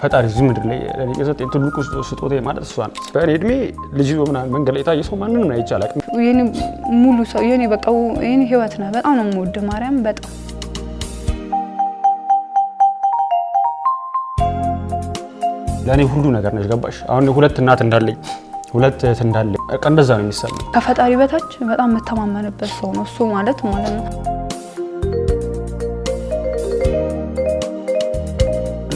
ፈጣሪ እዚህ ምድር ላይ የሰጠኝ ትልቁ ስጦታ ማለት እሷ ናት። በእኔ እድሜ ልጅ ምናምን መንገድ ላይ የታየ ሰው ማንንም አይቻላል። የኔ ሙሉ ሰው የኔ በቃ የኔ ህይወት ነው። በጣም ነው የምወደው ማርያም በጣም ለኔ ሁሉ ነገር ነሽ ገባሽ? አሁን ሁለት እናት እንዳለኝ ሁለት እህት እንዳለኝ በቃ እንደዛ ነው የሚሰማኝ። ከፈጣሪ በታች በጣም መተማመንበት ሰው ነው እሱ ማለት ነው።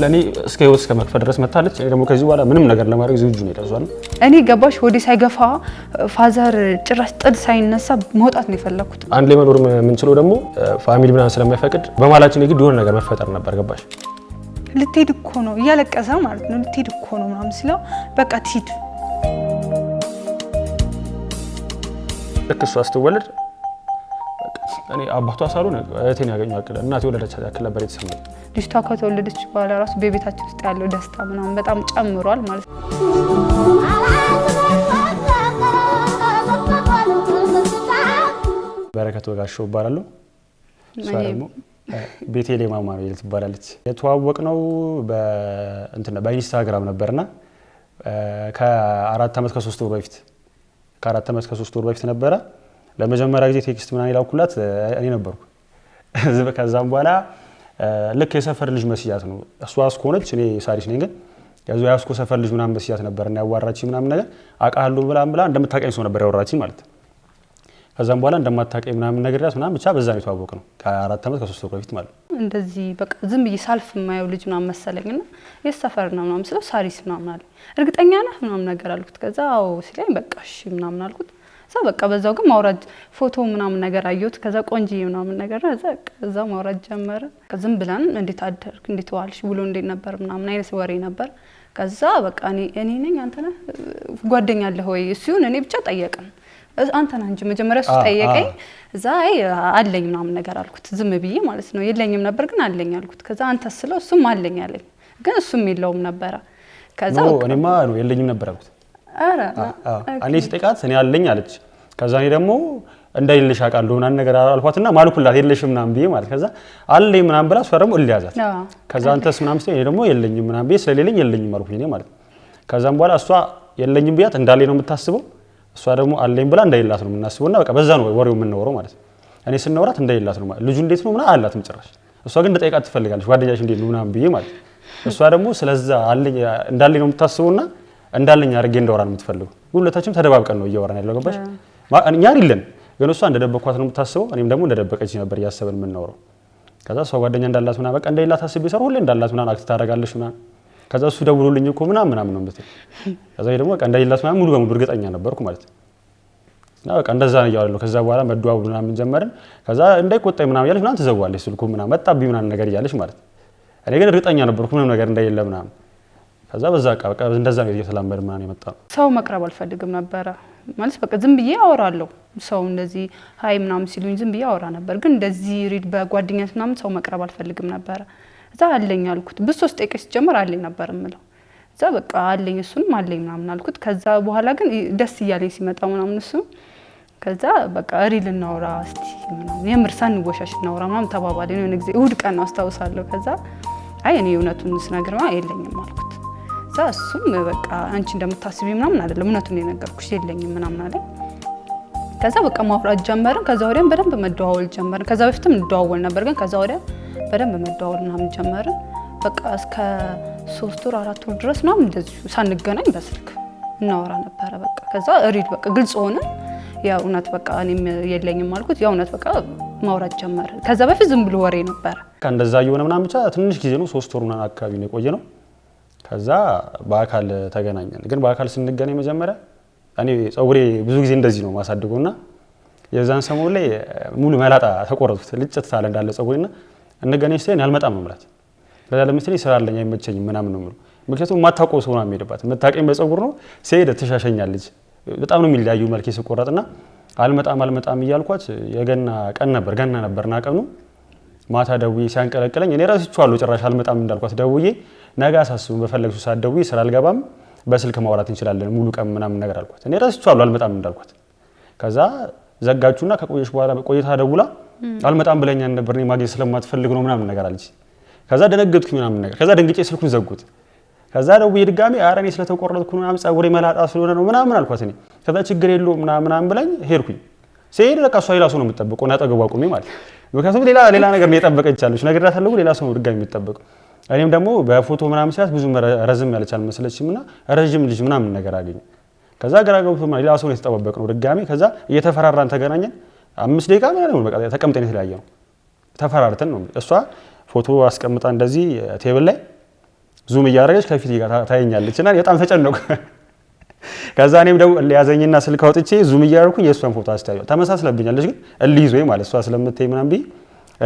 ለኔ እስከ ህይወት እስከ መክፈል ድረስ መታለች። እኔ ደግሞ ከዚህ በኋላ ምንም ነገር ለማድረግ ዝግጁ ነኝ። ተዟል እኔ ገባሽ ወዲ ሳይገፋ ፋዘር ጭራሽ ጥድ ሳይነሳ መውጣት ነው የፈለኩት። አንድ ላይ መኖር የምንችለው ደግሞ ፋሚሊ ምናምን ስለማይፈቅድ በማላችን ግድ የሆነ ነገር መፈጠር ነበር ገባሽ? ልትሄድ እኮ ነው እያለቀሰ ማለት ነው። ልትሄድ እኮ ነው ምናምን ሲለው በቃ ትሂድ። ልክ እሷ ስትወለድ እኔ አባቷ ሳልሆን እህቴን ያገኘው አቅለ እናቴ ወለደቻት ያክል ነበር የተሰማኝ። ልጅቷ ከተወለደች በኋላ ራሱ በቤታችን ውስጥ ያለው ደስታ ምናምን በጣም ጨምሯል ማለት ነው። በረከት ወጋሾው እባላለሁ። እሷ ደግሞ ቤቴሌም አማኑኤል ትባላለች። የተዋወቅነው በኢንስታግራም ነበርና ከ4 ዓመት ከ3 ወር በፊት ነበረ። ለመጀመሪያ ጊዜ ቴክስት ምናምን ይላኩላት እኔ ነበርኩ። ከዛም በኋላ ልክ የሰፈር ልጅ መስያት ነው እሷ አስኮነች እኔ ሳሪስ ነኝ። ግን ያዙ ያስኮ ሰፈር ልጅ ምናምን መስያት ነበርና ያዋራችኝ ምናምን ነገር አቃሃለሁ ብላ እንደምታቀኝ ሰው ነበር ያወራችኝ ማለት ነው። ከዛም በኋላ እንደማታቀኝ ምናምን ነገር ያስ ምናምን ብቻ በዛ ነው የተዋወቅነው ከ4 ዓመት ከ3 ወር በፊት ማለት ነው። እንደዚህ በቃ ዝም ብዬ ሳልፍ የማየው ልጅ ምናምን መሰለኝና የሰፈር ነው ምናምን ስለው ሳሪስ ምናምን አለ። እርግጠኛ ነህ ምናምን ነገር አልኩት። ከዛ አዎ ሲለኝ በቃ እሺ ምናምን አልኩት። ከዛ በቃ በዛው ግን ማውራድ ፎቶ ምናምን ነገር አየሁት። ከዛ ቆንጂ ምናምን ነገር ከዛ ማውራድ ጀመረ። ዝም ብለን እንዴት አደርክ እንዴት ዋልሽ ብሎ እንዴት ነበር ምናምን አይነት ወሬ ነበር። ከዛ በቃ እኔ ነኝ አንተ ነህ ጓደኛ አለህ ወይ እሱን እኔ ብቻ ጠየቀን። አንተ ነህ እንጂ መጀመሪያ እሱ ጠየቀኝ። እዛ አለኝ ምናምን ነገር አልኩት ዝም ብዬ ማለት ነው። የለኝም ነበር ግን አለኝ አልኩት። ከዛ አንተ ስለው እሱም አለኝ አለኝ ግን እሱም የለውም ነበር። ከዛ እኔማ ነው የለኝም ነበር አልኩት። እኔ ስጠይቃት እኔ አለኝ አለች። ከዛ እኔ ደግሞ እንዳይልሽ አቃለሁ ምናምን ነገር አልኳትና ማልኩላት የለሽም ምናምን ብዬ ማለት ከዛ አለኝ ምናምን ብላ እሷ ደግሞ እልያዛት። ከዛ አንተስ ምናምን ስትይ እኔ ደግሞ የለኝም ምናምን ብዬ ስለሌለኝ የለኝም አልኩኝ እኔ ማለት። ከዛም በኋላ እሷ የለኝም ብያት እንዳለኝ ነው የምታስበው፣ እሷ ደግሞ አለኝ ብላ እንዳይላት ነው የምናስበውና በቃ በዛ ነው ወሬው የምንወረው ማለት። እኔ ስናወራት እንዳይላት ነው ማለት ልጁ እንዴት ነው ምናምን አላትም ጭራሽ። እሷ ግን እንደጠይቃት ትፈልጋለች ጓደኛሽ እንዴት ነው ምናምን ብዬ ማለት። እሷ ደግሞ ስለዛ አለኝ እንዳለኝ ነው የምታስበውና እንዳለኝ አድርጌ እንዳወራ ነው የምትፈልገው። ሁለታችንም ተደባብቀን ነው እያወራን ያለው ገባሽ? እኛ አይደለን ግን እሷ እንደደበቅኳት ነው የምታስበው፣ እኔም ደግሞ እንደደበቀች ነበር እያሰብን የምናወራው። ከዛ እሷ ጓደኛ እንዳላት ምናምን በቃ እንደሌላት አስቤ ሰር ሁሌ እንዳላት ምናምን አክት ታደርጋለች ምናምን። ከዛ እሱ ደውሎልኝ እኮ ምናምን ነው የምትል። ከዛ ደግሞ በቃ እንደሌላት ምናምን ሙሉ በሙሉ እርግጠኛ ነበርኩ ማለት ነው። እና በቃ እንደዛ ነው እያወራለሁ። ከዛ በኋላ መደዋወል ምናምን ጀመርን። ከዛ እንዳይቆጣኝ ምናምን እያለች ምናምን ትዘዋለች ስልኩ ምናምን መጣብኝ ምናምን ነገር እያለች ማለት ነው። እኔ ግን እርግጠኛ ነበርኩ ምንም ነገር እንደሌለ ምናምን። ከዛ በዛ በቃ እንደዛ ነው እየተላመድን ምናምን የመጣው። ሰው መቅረብ አልፈልግም ነበረ ማለት በቃ ዝም ብዬ አወራለሁ። ሰው እንደዚህ ሃይ ምናምን ሲሉኝ ዝም ብዬ አወራ ነበር። ግን እንደዚህ ሪድ በጓደኛት ምናምን ሰው መቅረብ አልፈልግም ነበረ። እዛ አለኝ አልኩት። በሶስት ደቂቃ ሲጀመር አለኝ ነበር የምለው። እዛ በቃ አለኝ እሱንም አለኝ ምናምን አልኩት። ከዛ በኋላ ግን ደስ እያለኝ ሲመጣ ምናምን እሱ ከዛ በቃ ሪል እናውራ እስቲ ምናምን የምር ሳንወሻሽ እናውራ ምናምን ተባባልን። የሆነ ጊዜ እሑድ ቀን አስታውሳለሁ። ከዛ አይ እኔ እውነቱን ስነግርማ የለኝም አልኩት። እዛ እሱም በቃ አንቺ እንደምታስቢ ምናምን አይደለም እውነቱን የነገርኩሽ የለኝም ምናምን አለኝ። ከዛ በቃ ማውራት ጀመርን። ከዛ ወዲያም በደንብ መደዋወል ጀመርን። ከዛ በፊትም እንደዋወል ነበር ግን ከዛ ወዲያ በደንብ መደዋወል ምናምን ጀመርን። በቃ እስከ 3 ወር 4 ወር ድረስ ምናምን እንደዚህ ሳንገናኝ በስልክ እናወራ ነበረ። በቃ ከዛ ሪድ በቃ ግልጽ ሆነ። ያ እውነት በቃ እኔም የለኝም አልኩት። ያ እውነት በቃ ማውራት ጀመርን። ከዛ በፊት ዝም ብሎ ወሬ ነበር። እንደዛ እየሆነ ምናምን ብቻ ትንሽ ጊዜ ነው 3 ወር ምናምን አካባቢ ነው የቆየ ነው። ከዛ በአካል ተገናኘን። ግን በአካል ስንገናኝ መጀመሪያ እኔ ጸጉሬ ብዙ ጊዜ እንደዚህ ነው ማሳድገውና የዛን ሰሞን ላይ ሙሉ መላጣ ተቆረጥኩት ልጭት ሳለ እንዳለ ጸጉሬና እንገናኝ ሲለኝ አልመጣም ነው ማለት። ለዛ ለምሳሌ ስራ አለኝ አይመቸኝም ምናምን ነው የምለው። ምክንያቱም ማታውቀው ሰው ነው የሚሄድባት የምታውቀኝ በጸጉር ነው ሲሄድ ትሻሸኛለች። በጣም ነው የሚለያዩ መልኬ ስቆረጥና አልመጣም እያልኳት የገና ቀን ነበር ገና ነበርና ቀኑ ማታ ደውዬ ሲያንቀለቅለኝ እኔ ራስቻለሁ ጭራሽ አልመጣም እንዳልኳት ደውዬ ነገ አሳስቡኝ በፈለግሽው ሰዓት ደውዬ ስራ አልገባም በስልክ ማውራት እንችላለን ሙሉ ቀን ምናምን ነገር አልኳት። እኔ ራስቻለሁ አልመጣም እንዳልኳት። ከዛ ዘጋጁና ከቆየሽ በኋላ ቆይታ ደውላ አልመጣም ብለኛል ነበር እኔ ማግኘት ስለማትፈልግ ነው ምናምን ነገር አለች። ከዛ ደነገጥኩኝ ምናምን ነገር ከዛ ደንግጬ ስልኩን ዘጉት ከዛ ደውዬ ድጋሚ ኧረ እኔ ስለተቆረጥኩ ምናምን ጸጉሬ መላጣ ስለሆነ ነው ምናምን አልኳት እኔ ከዛ ችግር የለውም ምናምን ብላኝ ሄድኩኝ ሲሄድ በቃ እሷ ሌላ ሰው ነው የምትጠብቀው እና አጠገቧ ቆሜ ማለት ምክንያቱም ሌላ ነገር ነው የጠበቀቻለች ነግሬያታለሁ ሌላ ሰው ነው ድጋሚ የምትጠብቀው እኔም ደግሞ በፎቶ ምናምን ሲያት ብዙ ረዝም ያለች አልመሰለችምና ረጅም ልጅ ምናምን ነገር አገኘ ከዛ ግራ ገብቶ ሌላ ሰው ነው የተጠባበቅነው ድጋሚ ከዛ እየተፈራራን ተገናኘን 5 ደቂቃ ምናምን በቃ ተቀምጠን የተለያየ ነው ተፈራርተን ነው እሷ ፎቶ አስቀምጣ እንደዚህ ቴብል ላይ ዙም እያደረገች ከፊት ጋር ታየኛለች እና በጣም ተጨነቁ ከዛ እኔም ደግሞ ያዘኝና ስልክ አውጥቼ ዙም እያደረኩኝ የእሷን ፎቶ አስተያየው ተመሳስለብኛለች ግን እልይዞኝ ማለት እሷ ስለምትይ ምናምን ቢ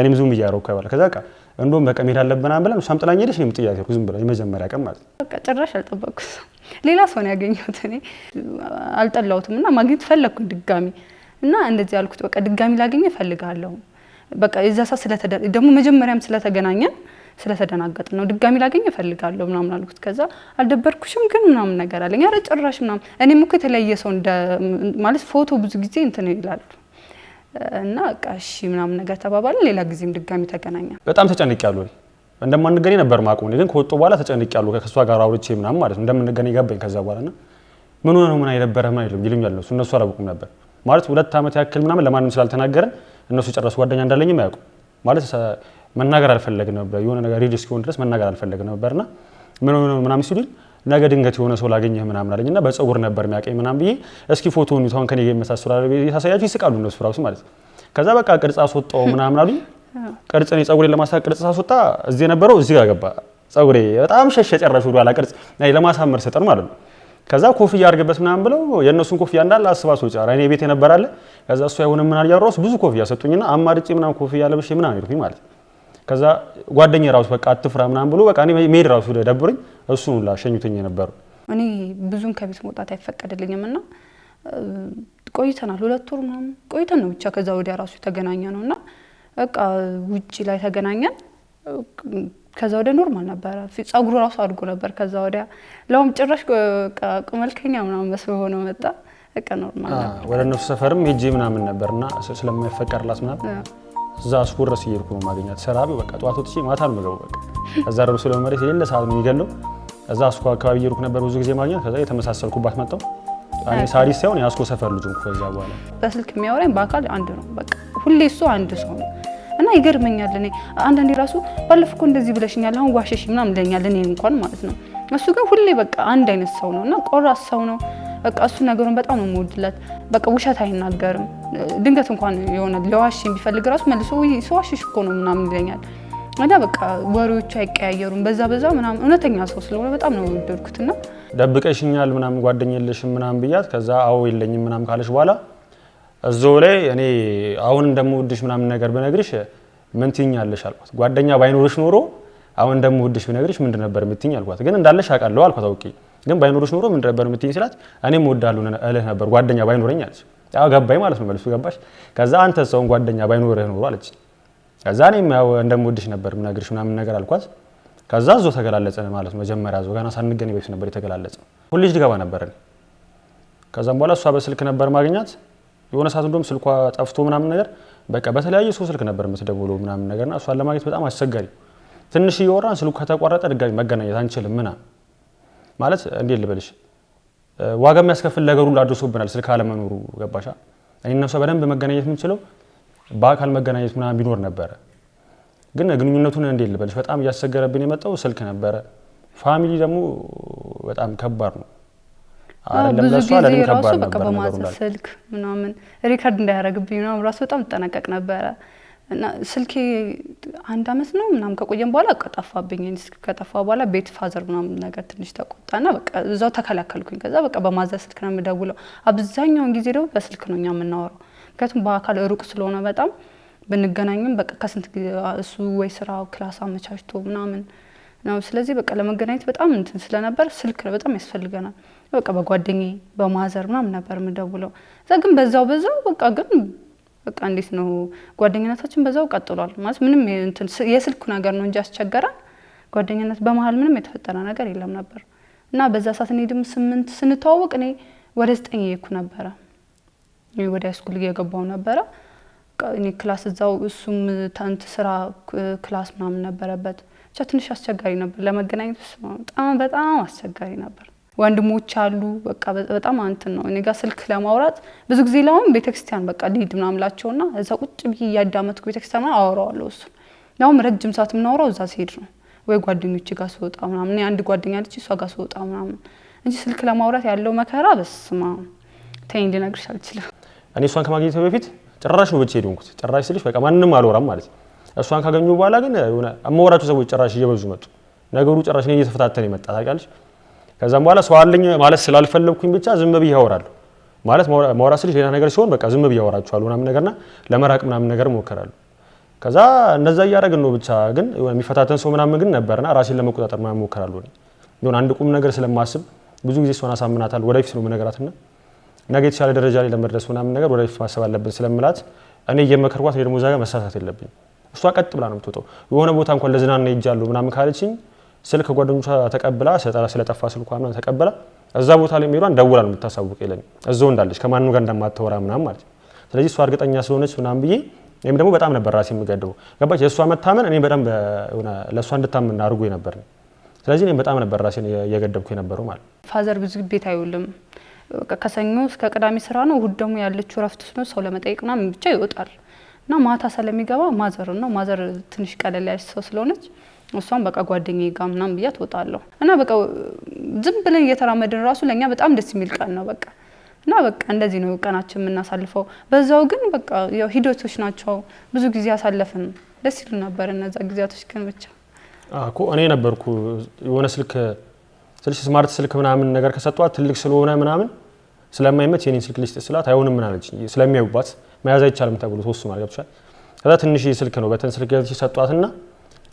እኔም ዙም እያደረኩ አይባል ከዛ በቃ እንደውም በቃ መሄድ አለብን ብለን እሷም ጥላኝ ሄደች እኔም ጥያት ሄድኩ ዝም ብላ የመጀመሪያ ቀን ማለት በቃ ጭራሽ አልጠበቅኩት ሌላ ሰው ነው ያገኘሁት እኔ አልጠላሁትም እና ማግኘት ፈለኩኝ ድጋሚ እና እንደዚህ አልኩት በቃ ድጋሚ ላገኘ እፈልጋለሁ በቃ የዛ ሰዓት ደግሞ መጀመሪያም ስለተገናኘን ስለተደናገጥ ነው ድጋሚ ላገኘ እፈልጋለሁ ምናምን አልኩት ከዛ አልደበርኩሽም ግን ምናምን ነገር አለኝ ኧረ ጭራሽ ምናምን እኔም እኮ የተለያየ ሰው ማለት ፎቶ ብዙ ጊዜ እንትን ይላሉ እና በቃ እሺ ምናምን ነገር ተባባልን ሌላ ጊዜም ድጋሚ ተገናኘን በጣም ተጨንቄያለሁ እንደማንገናኝ ነበር ማቆም ግን ከወጡ በኋላ ተጨንቄያለሁ ከሷ ጋር አውርቼ ምናምን ማለት እንደምንገናኝ ገባኝ ከዛ በኋላና ምን ሆነ ነው ምን አይደበረ ምን አይደለም ይሉኛል እነሱ አላውቁም ነበር ማለት 2 አመት ያክል ምናምን ለማንም ስላልተናገረን እነሱ ጨረሱ ጓደኛ እንዳለኝም አያውቁም ማለት መናገር አልፈለግ ነበር የሆነ ነገር ሪጅ እስኪሆን ድረስ መናገር አልፈለግ ነበርና ምን ሆነ ምናምን ሲሉኝ ነገ ድንገት የሆነ ሰው ላገኘህ ምናምን አለኝና በፀጉር ነበር የሚያቀኝ ምናምን ብዬ እስኪ ፎቶውን ይቷን ከኔ የመሳሰላል ታሳያችሁ ይስቃሉ እነሱ ራሱ ማለት ከዛ በቃ ቅርጽ አስወጣው ምናምን አሉኝ ቅርጽ ነው ፀጉሬን ለማሳመር ቅርጽ አስወጣ እዚህ የነበረው እዚህ ጋር ገባ ፀጉሬ በጣም ሸሸ ጨራሽ ወደ ኋላ ቅርጽ ለማሳመር ሰጠን ማለት ነው ከዛ ኮፍያ አድርገበት ምናምን ብለው የነሱን ኮፍያ እንዳለ አስባሶ ጫራ እኔ ቤት የነበራለ ከዛ እሱ አይሆንም ምን አልያሮስ ብዙ ኮፍያ ሰጡኝና አማርጬ ምናምን ኮፍያ ለብሼ ምናምን ሄድኩኝ ማለት ከዛ ጓደኛዬ ራሱ በቃ አትፍራ ምናምን ብሎ በቃ እኔ መሄድ ራሱ ደብሮኝ እሱን ላሸኙትኝ ነበር እኔ ብዙን ከቤት መውጣት አይፈቀድልኝምና ቆይተናል 2 ወር ምናምን ቆይተን ነው ብቻ ከዛ ወዲያ ራሱ ተገናኘ ነውና በቃ ውጪ ላይ ተገናኘን ከዛ ወዲያ ኖርማል ነበር ጸጉሩ ራሱ አድጎ ነበር ከዛ ወዲያ ለውም ጭራሽ መልከኛ ምናምን መስሎ ሆኖ መጣ በቃ ኖርማል ነበር ወደ እነሱ ሰፈርም ሄጄ ምናምን ነበርና ስለማይፈቀድላት ምናምን እዛ አስቆረስ ይርኩ ነው ማግኘት ሰራቢ በቃ ጧት ወጥቼ ማታ ነው የምገባው በቃ ከዛ ረሩ ስለመሬት የሌለ ሰዓት ነው የሚገለው እዛ አስኮ አካባቢ ይርኩ ነበር ብዙ ጊዜ ማግኘት ከዛ የተመሳሰልኩባት መጣው አይ ሳሪስ ሳይሆን ያስኮ ሰፈር ልጅ ነው ከዛ በኋላ በስልክ የሚያወራኝ በአካል አንድ ነው በቃ ሁሌ እሱ አንድ ሰው ነው እና ይገርመኛል እኔ አንዳንዴ ራሱ ባለፈው እንደዚህ ብለሽኛል አሁን ዋሸሽ ምናምን ለኛል እኔ እንኳን ማለት ነው እሱ ግን ሁሌ በቃ አንድ አይነት ሰው ነውና ቆራስ ሰው ነው በቃ እሱ ነገሩን በጣም ነው የምወድለት በቃ ውሸት አይናገርም ድንገት እንኳን የሆነ ለዋሽ ቢፈልግ ራሱ መልሶ ሰዋሽሽ እኮ ነው ምናምን ይለኛል እና በቃ ወሬዎቹ አይቀያየሩም በዛ ምናምን እውነተኛ ሰው ስለሆነ በጣም ነው ወደድኩትና ደብቀሽኛል ምናምን ጓደኛለሽም ምናምን ብያት ከዛ አው የለኝም ምናምን ካለሽ በኋላ እዛው ላይ እኔ አሁን እንደምወድሽ ምናምን ነገር በነግርሽ ምን ትይኛለሽ አልኳት ጓደኛ ባይኖርሽ ኖሮ አሁን እንደምወድሽ በነግርሽ ምንድን ነበር የምትይኝ አልኳት ግን እንዳለሽ አውቃለሁ አልኳት አውቄ ግን ባይኖርሽ ኖሮ ምን ነበር የምትይኝ ስላት እኔም እወዳለሁ እልህ ነበር ጓደኛ ባይኖረኝ አለች ያው ገባኝ ማለት ነው መልሱ ገባሽ ከዛ አንተ ሰውን ጓደኛ ባይኖርህ ኖሮ አለች ከዛ እኔም ያው እንደምወድሽ ነበር የምነግርሽ ምናምን ነገር አልኳት ከዛ ዞ ተገላለጸን ማለት ነው መጀመሪያ ዞ ገና ሳንገናኝ በፊት ነበር የተገላለጸው ሁሉ ልጅ ገባ ነበር ከዛም በኋላ እሷ በስልክ ነበር ማግኛት የሆነ ሰዓት እንደውም ስልኳ ጠፍቶ ምናምን ነገር በቃ በተለያየ ሰው ስልክ ነበር የምትደውለው ምናምን ነገርና እሷን ለማግኘት በጣም አስቸጋሪ ትንሽ እየወራን ስልኩ ከተቋረጠ ድጋሚ መገናኘት አንችልም ምናምን ማለት እንዴት ልበልሽ ዋጋ የሚያስከፍል ነገር ሁሉ አድርሶብናል ስልክ አለመኖሩ ገባሻ እኔ እና እሷ በደንብ መገናኘት የምንችለው በአካል መገናኘት ምናምን ቢኖር ነበር ግን ግንኙነቱን እንዴት ልበልሽ በጣም እያስቸገረብን የመጣው ስልክ ነበር ፋሚሊ ደግሞ በጣም ከባድ ነው ብዙ ጊዜ ራሱ በቃ በማዘዝ ስልክ ምናምን ሪከርድ እንዳያረግብኝ ነው ራሱ በጣም ተጠነቀቅ ነበር እና ስልኬ 1 አመት ነው ምናምን ከቆየን በኋላ ቀጠፋብኝ ስልክ ከጠፋ በኋላ ቤት ፋዘር ምናምን ነገር ትንሽ ተቆጣና በቃ እዛው ተከላከልኩኝ ከዛ በቃ በማዘዝ ስልክ ነው የምደውለው አብዛኛውን ጊዜ ደግሞ በስልክ ነው የምናወራው ምክንያቱም በአካል ሩቅ ስለሆነ በጣም ብንገናኝም በቃ ከስንት እሱ ወይ ስራው ክላስ አመቻችቶ ምናምን ነው ስለዚህ በቃ ለመገናኘት በጣም እንትን ስለነበር ስልክ በጣም ያስፈልገናል በቃ በጓደኛዬ በማዘር ምናምን ነበር የምደውለው እዛ ግን በዛው በቃ ግን በቃ እንዴት ነው ጓደኝነታችን በዛው ቀጥሏል ማለት ምንም እንትን የስልኩ ነገር ነው እንጂ አስቸገረን ጓደኝነት በመሃል ምንም የተፈጠረ ነገር የለም ነበር እና በዛ ሰዓት እኔ ድም 8 ስንተዋወቅ እኔ ወደ 9 እየኩ ነበር ወደ ስኩል እየገባው ነበር እኔ ክላስ እዛው እሱም ታንት ስራ ክላስ ምናምን ነበረበት ብቻ ትንሽ አስቸጋሪ ነበር ለመገናኘት በጣም አስቸጋሪ ነበር። ወንድሞች አሉ በቃ በጣም አንተን ነው እኔ ጋር ስልክ ለማውራት ብዙ ጊዜ ላውን ቤተክርስቲያን በቃ ሊድ ምናምላቸውና እዛ ቁጭ ብዬ ያዳመጥኩ ቤተክርስቲያን አወራዋለሁ እሱ ያውም ረጅም ሰዓት ምናወራው እዛ ሲሄድ ነው ወይ ጓደኞቼ ጋር ስወጣ ምናምን እኔ አንድ ጓደኛ ልጅ እሷ ጋር ስወጣ ምናምን እንጂ ስልክ ለማውራት ያለው መከራ በስማ ተይኝ ልነግርሽ አልችልም። እኔ እሷን ከማግኘት በፊት ጭራሽ ነው ብቻ ሄድኩት ጭራሽ ስልሽ በቃ ማንንም አልወራም ማለት እሷን ካገኙ በኋላ ግን ሆነ አማወራቸው ሰዎች ጭራሽ እየበዙ መጡ ነገሩ ጭራሽ ነው እየተፈታተነ ይመጣ ታውቂያለሽ። ከዛም በኋላ ሰው አለኝ ማለት ስላልፈለኩኝ ብቻ ዝም ብዬ አወራለሁ ማለት ማውራት ስልሽ ሌላ ነገር ሲሆን በቃ ዝም ብዬ አወራቸዋለሁ ምናምን ነገርና ለመራቅ ምናምን ነገር ሞከራለሁ። ከዛ እንደዛ እያደረግን ነው ብቻ ግን የሚፈታተን ሰው ምናምን ግን ነበርና ራሴን ለመቆጣጠር ምናምን ሞከራለሁ። እኔ አንድ ቁም ነገር ስለማስብ ብዙ ጊዜ እሷን አሳምናታለሁ ወደፊት ነው መነገራትና ነገ የተሻለ ደረጃ ላይ ለመድረስ ምናምን ነገር ወደፊት ማሰብ አለብን ስለምላት እኔ እየመከርኳት ወይ ደግሞ ዛጋ መሳሳት የለብኝ እሷ ቀጥ ብላ ነው የምትወጣው። የሆነ ቦታ እንኳን ለዝናና ይጃለሁ ምናምን ካለችኝ ስልክ ጓደኞቿ ተቀብላ ስለጠፋ ስልኳ ምናምን ተቀብላ እዛ ቦታ ላይ ሄዷን ደውላ ነው የምታሳውቅ ይለኝ እዛው እንዳለች ከማንንም ጋር እንደማትወራ ምናምን ማለት ነው። ስለዚህ እሷ እርግጠኛ ስለሆነች ምናምን ብዬ እኔም ደግሞ በጣም ነበር ራሴ የምገደው ገባች የእሷ መታመን እኔ በጣም ሆነ ለእሷ እንድታመን አድርጎ ነበር። ስለዚህ እኔም በጣም ነበር ራሴን እየገደብኩ የነበረው ማለት ነው። ፋዘር ብዙ ቤት አይውልም ከሰኞ እስከ ቅዳሜ ስራ ነው እሁድ ደግሞ ያለችው ረፍት ነው ሰው ለመጠየቅ ምናምን ብቻ ይወጣል እና ማታ ስለሚገባ ማዘር ነው ማዘር ትንሽ ቀለል ያለች ሰው ስለሆነች እሷም በቃ ጓደኛዬ ጋር ምናምን ብያት ወጣለሁ እና በቃ ዝም ብለን እየተራመድን ራሱ ለኛ በጣም ደስ የሚል ቀን ነው በቃ እና በቃ እንደዚህ ነው ቀናችን የምናሳልፈው። በዛው ግን በቃ ያው ሂደቶች ናቸው ብዙ ጊዜ ያሳለፍን ደስ ይሉ ነበር እነዛ ጊዜያቶች ግን ብቻ እኮ እኔ ነበርኩ የሆነ ስልክ ስማርት ስልክ ምናምን ነገር ከሰጧት ትልቅ ስለሆነ ምናምን ስለማይመች የኔን ስልክ ልስጥ ስላት አይሆንም ምን አለች ስለሚያዩባት መያዝ አይቻልም ተብሎ ተወስኗል ማለት ገብቶሻል። ከዛ ትንሽ ስልክ ነው በተን ስልክ ገዝቼ ሰጧትና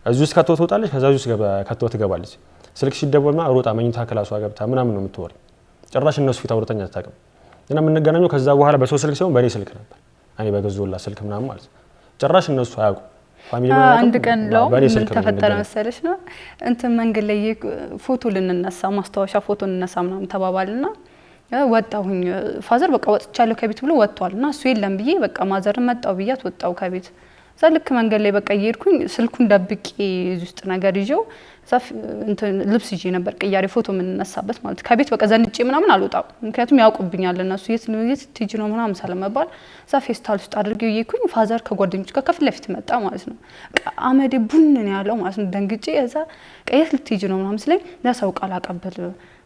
እዚህ ውስጥ ከተው ትወጣለች ከዛ እዚህ ውስጥ ከተው ትገባለች ስልክ ሲደወልና ሮጣ መኝታ ክላሷ ገብታ ምናምን ነው የምትወር ጭራሽ እነሱ ፊት አውርተኛ አታውቅም። እና የምንገናኘው ከዛ በኋላ በሰው ስልክ ሲሆን በኔ ስልክ ነበር እኔ በገዙላ ስልክ ምናምን ማለት ጭራሽ እነሱ አያውቁም ፋሚሊ ማለት አንድ ቀን ነው ምን ተፈጠረ መሰለሽ ነው እንትን መንገድ ላይ ፎቶ ልንነሳ ማስታወሻ ፎቶ ልንነሳ ምናምን ተባባልና ወጣሁኝ ፋዘር በቃ ወጥቻለሁ ከቤት ብሎ ወጥቷልና እሱ የለም ብዬ በቃ ማዘር መጣው ብያት ወጣው ከቤት ዘልክ መንገድ ላይ በቃ እየሄድኩኝ ስልኩን ደብቄ ውስጥ ነገር ይዤው ዛፍ እንትን ልብስ ይዤ ነበር ቅያሬ ፎቶ የምንነሳበት ማለት ከቤት በቃ ዘንጬ ምናምን አልወጣም ምክንያቱም ያውቁብኛል እነሱ የት ትጂ ነው ምናምን ሰለመባል ዛፍ ፌስታል ውስጥ አድርጌው እየሄድኩኝ ፋዘር ከጓደኞች ጋር ከፊት ለፊት መጣ ማለት ነው። አመዴ ቡን ነው ያለው ማለት ነው ደንግጬ እዛ ቀየት ልትጂ ነው ምናምን ስለኝ ለሰው ቃል አቀበል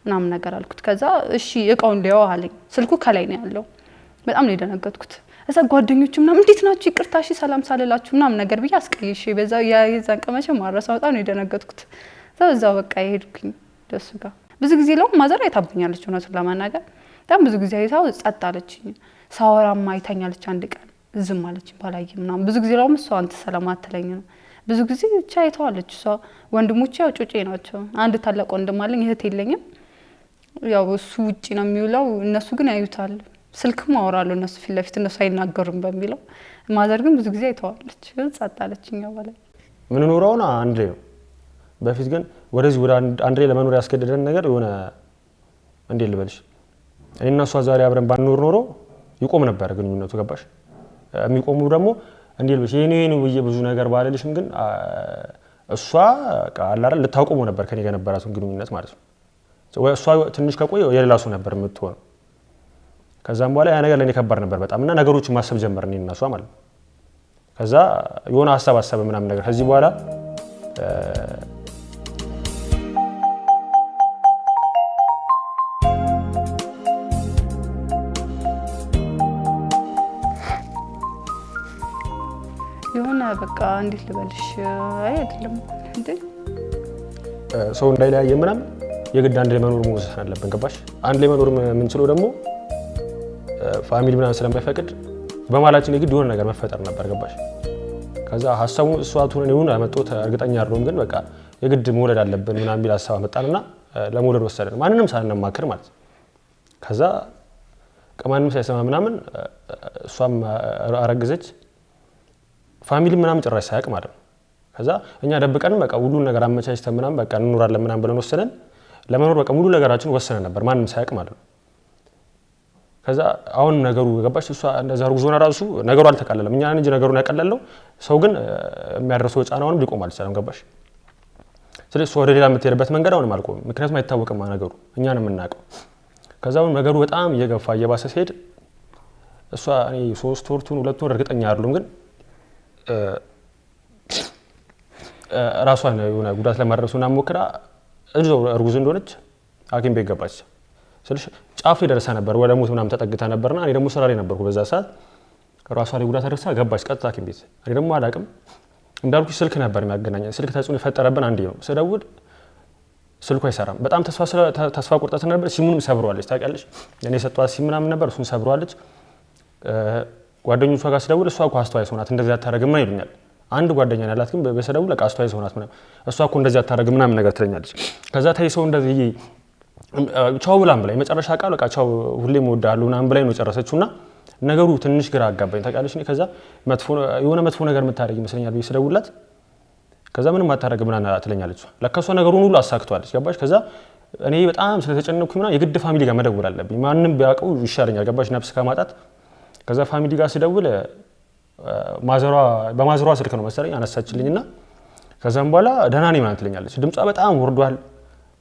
ምናምን ነገር አልኩት። ከዛ እሺ እቃውን ሊያው አለኝ ስልኩ ከላይ ነው ያለው በጣም ነው የደነገጥኩት። እዛ ጓደኞቹ ምናምን እንዴት ናችሁ ይቅርታሽ ሰላም ሳልላችሁ ምናምን ነገር ብዬ አስቀይሼ በዛ የዛን ቀመቸ ማረሳው በጣም ነው የደነገጥኩት። እዛው በቃ ይሄድኩኝ ደስ ጋር ብዙ ጊዜ ለው ማዘር አይታብኛለች እውነቱን ለማናገር በጣም ብዙ ጊዜ አይታው ጸጥ አለችኝ ሳወራማ አይታኛለች አንድ ቀን ዝም አለች ባላየ ምናምን ብዙ ጊዜ ለው እሷ አንተ ሰላም አትለኝ ነው ብዙ ጊዜ ብቻ አይታዋለች እሷ ወንድሞቼ ያው ጮጬ ናቸው አንድ ታላቅ ወንድም አለኝ እህት የለኝም ያው እሱ ውጪ ነው የሚውለው እነሱ ግን ያዩታል ስልክም አወራለሁ እነሱ ፊት ለፊት እነሱ አይናገሩም በሚለው ማዘር ግን ብዙ ጊዜ አይተዋለች ጸጥ አለችኝ ባላይ ምን ኖርውና አንድ ላይ ነው በፊት ግን ወደዚህ ወደ አንድ ላይ ለመኖር ያስገደደን ነገር የሆነ እንዴ ልበልሽ እኔና እሷ ዛሬ አብረን ባንኖር ኖሮ ይቆም ነበር ግንኙነቱ ገባሽ የሚቆሙ ደግሞ እንዴ ልበልሽ የኔ ነው ብዙ ነገር ባለልሽም ግን እሷ ቃል አይደል ልታቆሙ ነበር ከኔ ጋር ነበራቱን ግንኙነት ማለት ነው። እሷ ትንሽ ከቆየ የሌላ ሰው ነበር የምትሆነው። ከዛም በኋላ ያ ነገር ለኔ ከባድ ነበር በጣም እና ነገሮችን ማሰብ ጀመርን እኔና እሷ ማለት ነው። ከዛ የሆነ ሐሳብ ምናምን ነገር ከዚህ በኋላ የሆነ በቃ እንዴት ልበልሽ አይደለም እንዴ ሰው እንዳይለያየ ምናምን የግድ አንድ ላይ መኖር መወሰን አለብን ገባሽ። አንድ ላይ መኖር የምንችለው ደግሞ ፋሚሊ ምናምን ስለማይፈቅድ በማላችን የግድ የሆነ ነገር መፈጠር ነበር ገባሽ። ከዛ ሐሳቡ እሷቱን እኔውን አመጣሁት እርግጠኛ አይደለም ግን በቃ የግድ መውለድ አለብን ምናምን ቢል ሐሳብ መጣና ለመውለድ ወሰደን ማንንም ሳንማከር ማለት። ከዛ ከማንንም ሳይሰማ ምናምን እሷም አረገዘች ፋሚሊ ምናምን ጭራሽ ሳያቅ ማለት ነው። ከዛ እኛ ደብቀን በቃ ሁሉ ነገር አመቻችተን ምናምን በቃ እንኖራለን ምናምን ብለን ወሰነን ለመኖር በቃ ሙሉ ነገራችን ወሰነን ነበር ማንንም ሳያቅ ማለት ነው። ከዛ አሁን ነገሩ ገባሽ እሷ እንደዛ አርጉዞና ራሱ ነገሩ አልተቀለለም እኛ እንጂ ነገሩን ያቀለለው ሰው ግን የሚያደርሰው ጫናውንም ሊቆም አልቻለም ገባሽ። ስለዚህ ወደ ሌላ የምትሄድበት መንገድ አሁንም አልቆምም። ምክንያቱም አይታወቅም ነገሩ፣ እኛ ነው የምናውቀው። ከዛው ነገሩ በጣም እየገፋ እየባሰ ሲሄድ እሷ እኔ 3 ወር 2 ወር እርግጠኛ አይደለም ግን ራሷን የሆነ ጉዳት ለማድረሱና ሞክራ እዛው እርጉዝ እንደሆነች ሐኪም ቤት ገባች። ስለዚህ ጫፍ ደረሰ ነበር፣ ወደ ሞት ምናምን ተጠግታ ነበርና እኔ ደግሞ ስራ ላይ ነበርኩ በዛ ሰዓት። ራሷ ላይ ጉዳት አደረሳ ገባች ቀጥታ ሐኪም ቤት። እኔ ደግሞ አላቅም እንዳልኩ ስልክ ነበር የሚያገናኘን። ስልክ ተጽዕኖ የፈጠረብን አንዴ ነው። ስደውል ስልኩ አይሰራም። በጣም ተስፋ ቆርጠት ነበር። ሲሙንም ሰብሯለች ታውቂያለሽ። እኔ የሰጧት ሲም ምናምን ነበር፣ እሱን ሰብሯለች። ጓደኞቿ ጋር ስደውል እሷ እኮ አስተዋይ ሰው ናት እንደዚህ አታረግም ነው ይሉኛል። አንድ ጓደኛ ያላት ግን በሰደውል ለቃ አስተዋይ ሰው ናት ምናምን እሷ እኮ እንደዚህ አታረግም ምናምን ነገር ትለኛለች። ከዛ ተይ ሰው እንደዚህ ቻው ብላም ብላ የመጨረሻ ቃል በቃ ቻው ሁሌም እወድሃለሁ ምናምን ብላኝ ነው ጨረሰችውና ነገሩ ትንሽ ግራ አጋባኝ ታውቂያለሽ። እኔ ከዛ መጥፎ ነገር የምታደርግ ይመስለኛል ብዬ ስደውልላት ከዛ ምንም አታረግም ምናምን ትለኛለች። ለካ እሷ ነገሩን ሁሉ አሳክቷለች ገባሽ። ከዛ እኔ በጣም ስለተጨነቅኩኝ ምናምን የግድ ፋሚሊ ጋር መደወል አለብኝ። ማንም ቢያውቀው ይሻለኛል ገባሽ ነፍስ ከማጣት። ከዛ ፋሚሊ ጋር ስደውል በማዘሯ ስልክ ነው መሰለኝ አነሳችልኝና ከዛም በኋላ ደህና ነኝ ምናምን ትለኛለች። ድምጿ በጣም ወርዷል።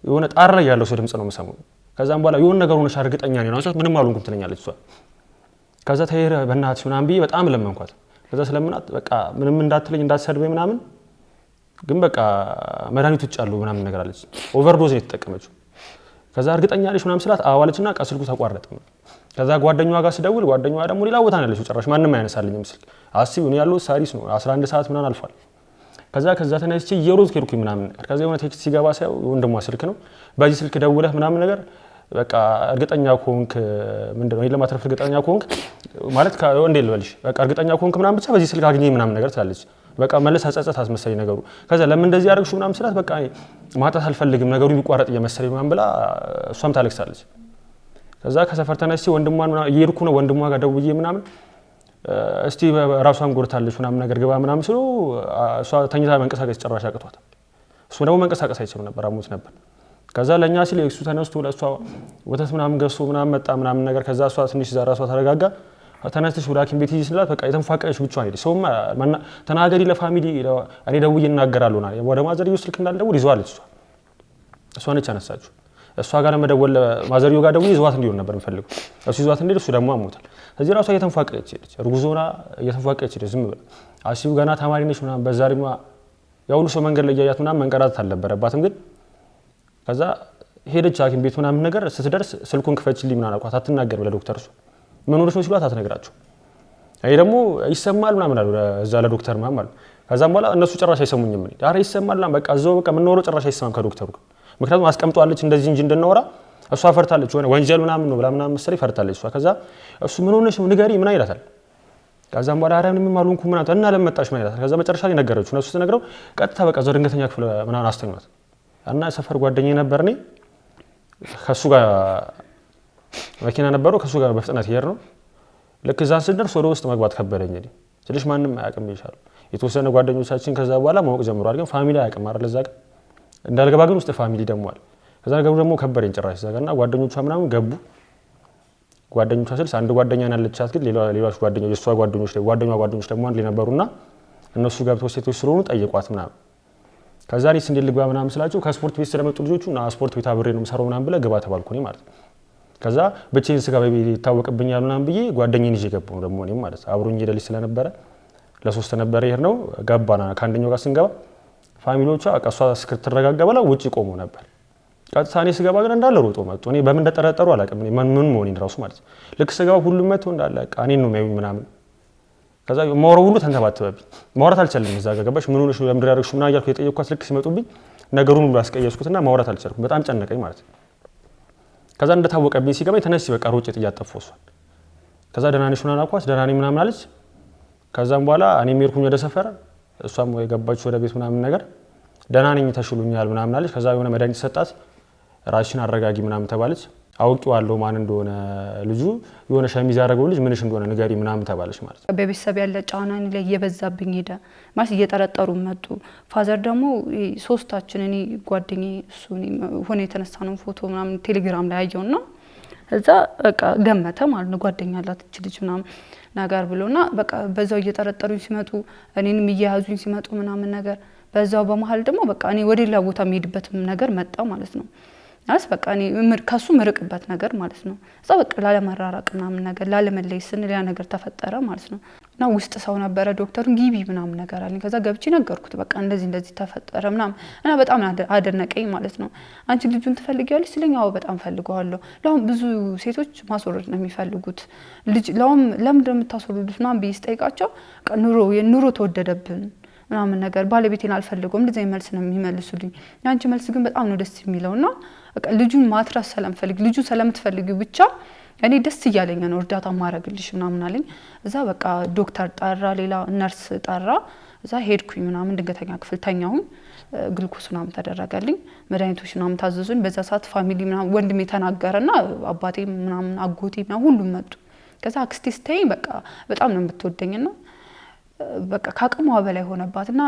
የሆነ ጣር ላይ ያለው ሰው ድምጽ ነው የምሰማው። ከዛም በኋላ የሆነ ነገር ሆነሽ እርግጠኛ ነኝ ነው ምንም አልሆንኩም ትለኛለች እሷ። ከዛ ተይረ በእናትሽ ምናምን ብዬ በጣም ለመንኳት። ከዛ ስለምናት በቃ ምንም እንዳትለኝ እንዳትሰድበኝ ምናምን ግን በቃ መድኃኒት ውጭ አለው ምናምን ነገር አለች። ኦቨርዶዝ ነው የተጠቀመችው። ከዛ እርግጠኛ ነሽ ምናምን ስላት አዋለችና ስልኩ ተቋረጠ። ከዛ ጓደኛዋ ጋር ስደውል ጓደኛዋ ደግሞ ሌላ ቦታ ነው ያለችው። ጭራሽ ማንም አያነሳልኝም ስልክ። አስቢ ነው ያለው ሳሪስ ነው 11 ሰዓት ምናምን አልፏል። ከዛ ተነስቼ እየሮጥኩ ሄድኩኝ ምናምን ነገር። ከዛ የሆነ ቴክስት ሲገባ ሳይው ወንድሟ ስልክ ነው በዚህ ስልክ ደውለህ ምናምን ነገር በቃ እርግጠኛ ኮንክ ምንድነው ይሄ ለማትረፍ እርግጠኛ ኮንክ ማለት እንዴ ልበልሽ በቃ እርግጠኛ ኮንክ ምናምን ብቻ በዚህ ስልክ አግኘኝ ምናምን ነገር ትላለች። በቃ መለስ አጸጸት አስመሰለኝ ነገሩ። ከዛ ለምን እንደዚህ ያደርግሽ ምናምን ስላት በቃ ማጣት አልፈልግም ነገሩ ቢቋረጥ እየመሰለኝ ምናምን ብላ እሷም ታለቅሳለች። ከዛ ከሰፈር ተነስቼ ወንድሟን እየሄድኩ ነው ወንድሟ ጋር ደውዬ ምናምን እስቲ ራሷን ጎርታለች ምናምን ነገር ግባ ምናምን ስለው እሷ ተኝታ መንቀሳቀስ ጭራሽ አቅቷት፣ እሱ ደግሞ መንቀሳቀስ አይችልም ነበር አሞት ነበር። ከዛ ለኛ ሲል እሱ ተነስቶ ለሷ ወተት ምናምን ገዝቶ ምናምን መጣ ምናምን ነገር። ከዛ እሷ ትንሽ ራሷ ተረጋጋ ተነስተሽ ወደ ሐኪም ቤት ይስላት በቃ የተንፋቀሽ ብቻ አይደል ሰውማ ተናገሪ ለፋሚሊ እኔ ደውዬ እናገራለሁ ና ወደ ማዘርዮ ስልክ እንዳልደውል ይዟለች እሷ ነች አነሳችሁ። እሷ ጋር ለመደወል ማዘርዮ ጋር ደውዬ ይዟት እንዲሆን ነበር የምፈልገው። እሱ ይዟት እንዲል እሱ ደግሞ አሞታል። ስለዚህ ራሷ እየተንፋቀች ሄደች እርጉዞና እየተንፋቀች ሄደች ዝም ብላ። አሲው ገና ተማሪ ነች ምናምን በዛ ደግሞ ያው ሁሉ ሰው መንገድ ላይ ያያት ምናምን መንቀራታት አልነበረባትም ግን ከዛ ሄደች ሐኪም ቤት ምናምን ነገር ስትደርስ ስልኩን ክፈችልኝ ምናምን አልኳት። አትናገር ለዶክተር እሱ ምን ሆነሽ ነው ሲሏት አትነግራቸው። አይ ደግሞ ይሰማል ምናምን አሉ እዛ ለዶክተር ምናምን አሉ። ከዛም በኋላ እነሱ ጭራሽ አይሰሙኝም። እኔ ኧረ ይሰማል በቃ እዛው በቃ ምን ኖሮ ጭራሽ አይሰማም ከዶክተሩ ጋር ምክንያቱም አስቀምጧለች እንደዚህ እንጂ እንደነወራ እሷ ፈርታለች። ሆነ ወንጀል ምናምን ነው ብላ ምናምን መሰለኝ ፈርታለች እሷ። ከዛ እሱ ምን ሆነሽ ነው ንገሪ ምን ይላታል። ከዛም በኋላ ኧረ ምንም አልሆንኩም ምናምን እና ለምን መጣሽ ምን ይላታል። ከዛ መጨረሻ ላይ ነገረችው። እነሱ ስትነግረው ቀጥታ በቃ እዛው ድንገተኛ ክፍል ምናምን አስተኛት እና ሰፈር ጓደኛዬ ነበር እኔ ከሱ ጋር መኪና ነበረው ከሱ ጋር በፍጥነት ይሄድ ነው። ልክ እዛ ስንደርስ ወደ ውስጥ መግባት ከበደኝ። እኔ ስለሽ ማንም አያውቅም ይሻላል የተወሰነ ጓደኞቻችን ከዛ በኋላ ማወቅ ጀምሯል። ግን ፋሚሊ አያውቅም አይደል እዛ ጋር እንዳልገባ ግን ውስጥ ፋሚሊ ደግሞ አለ። ከዛ ነገሩ ደግሞ ከበደኝ ጭራሽ እዛ ጋርና ጓደኞቿ ምናምን ገቡ። ጓደኞቿ ስልስ አንድ ጓደኛ ያለቻት ግን ሌሎች ጓደኞች የሷ ጓደኞች ደግሞ አንድ ላይ ነበሩና እነሱ ገብተው ሴቶች ስለሆኑ ጠይቋት ምናምን። ከዛ እኔስ እንዴት ልግባ ምናምን ስላቸው ከስፖርት ቤት ስለመጡ ልጆቹ እና ስፖርት ቤት አብሬ ነው የምሰራው ምናምን ብለህ ግባ ተባልኩ እኔ ማለት ነው። ከዛ ብቻዬን ስገባ ይታወቅብኛል ምናምን ብዬ ጓደኛዬን ይዤ ገባሁ ደግሞ እኔም ማለት አብሮኝ ሄደልኝ ስለነበረ ለሶስት ነበር ይሄር ነው ገባና ከአንደኛው ጋር ስንገባ ፋሚሊዎቿ እሷ እስክትረጋጋ በላ ውጪ ቆሙ ነበር። ቀጥታ እኔ ስገባ ግን እንዳለ ሮጦ መጡ። እኔ በምን እንደተጠረጠሩ አላውቅም። እኔ ምን መሆኔን እራሱ ማለት ልክ ስገባ ሁሉም መጥቶ እንዳለ እኔን ነው የሚያዩኝ ምናምን። ከዛ ማውራው ሁሉ ተንተባተበብኝ ማውራት አልቻልኩም። እዛ ጋር ገባሽ ምን ሆነሽ ለምን ያደርግሽ ምናምን እያልኩ የጠየቅኳት ልክ ሲመጡብኝ ነገሩን ሁሉ አስቀየስኩትና ማውራት አልቻልኩም። በጣም ጨነቀኝ ማለት ነው። ከዛ እንደታወቀብኝ ሲገባኝ ተነስቼ በቃ ሮጬ ጥያት ጠፋሁ እሷን። ከዛ ደህና ነሽ ምናምን አልኳት። ደህና ነኝ ምናምን አለች። ከዛም በኋላ እኔም ሄድኩኝ ወደ ሰፈር እሷም የገባች ወደ ቤት ምናምን ነገር ደህና ነኝ ተሽሎኛል ምናምን አለች። ከዛ የሆነ መድኃኒት ሰጣት ራስሽን አረጋጊ ምናምን ተባለች። አውቄዋለሁ ማን እንደሆነ ልጁ የሆነ ሸሚዝ ያደረገው ልጅ ምንሽ እንደሆነ ንገሪ ምናምን ተባለች ማለት ነው። በቤተሰብ ያለ ጫና ላይ እየበዛብኝ ሄደ ማለት እየጠረጠሩ መጡ። ፋዘር ደግሞ ሶስታችን እኔ ጓደኛዬ እሱ ሆነ የተነሳነው ፎቶ ምናምን ቴሌግራም ላይ አየውና እዛ በቃ ገመተ ማለት ነው ጓደኛ አላት እቺ ልጅ ምናምን ነገር ብሎና በቃ በዛው እየጠረጠሩኝ ሲመጡ እኔንም እየያዙኝ ሲመጡ ምናምን ነገር በዛው በመሃል ደግሞ በቃ እኔ ወደ ሌላ ቦታ የሚሄድበት ነገር መጣ ማለት ነው። በቃ እኔ ከሱ ምርቅበት ነገር ማለት ነው። እዛ በቃ ላለመራራቅ ምናምን ነገር ላለመለይ ስንል ያ ነገር ተፈጠረ ማለት ነው። እና ውስጥ ሰው ነበረ ዶክተሩን ግቢ ምናምን ነገር አለኝ። ከዛ ገብቼ ነገርኩት በቃ እንደዚህ ተፈጠረ ምናምን እና በጣም አደነቀኝ ማለት ነው። አንቺ ልጁን ትፈልጊያለሽ ስለኝ አዎ በጣም ፈልገዋለሁ። ለምን ብዙ ሴቶች ማስወረድ ነው የሚፈልጉት ልጅ ለምን እንደምታስወርዱት ምናምን ብዬ ስጠይቃቸው ኑሮ ተወደደብን ምናምን ነገር ባለቤቴን አልፈልገውም እንደዚህ መልስ ነው የሚመልሱልኝ። ያንቺ መልስ ግን በጣም ነው ደስ የሚለውና በቃ ልጁን ማትራስ ስለምፈልግ ልጁ ስለምትፈልጊው ብቻ እኔ ደስ እያለኝ ነው እርዳታ ማረግልሽ ምናምን አለኝ። እዛ በቃ ዶክተር ጠራ፣ ሌላ ነርስ ጠራ። እዛ ሄድኩኝ ምናምን ድንገተኛ ክፍል ተኛሁኝ። ግሉኮስ ምናምን ተደረገልኝ፣ መድኃኒቶች ምናምን ታዘዙኝ። በዛ ሰዓት ፋሚሊ ምናምን ወንድሜ ተናገረና አባቴ ምናምን አጎቴ ምናምን ሁሉም መጡ። ከዛ አክስቴ ስትይ በቃ በጣም ነው የምትወደኝና በቃ ካቅሟ በላይ ሆነባትና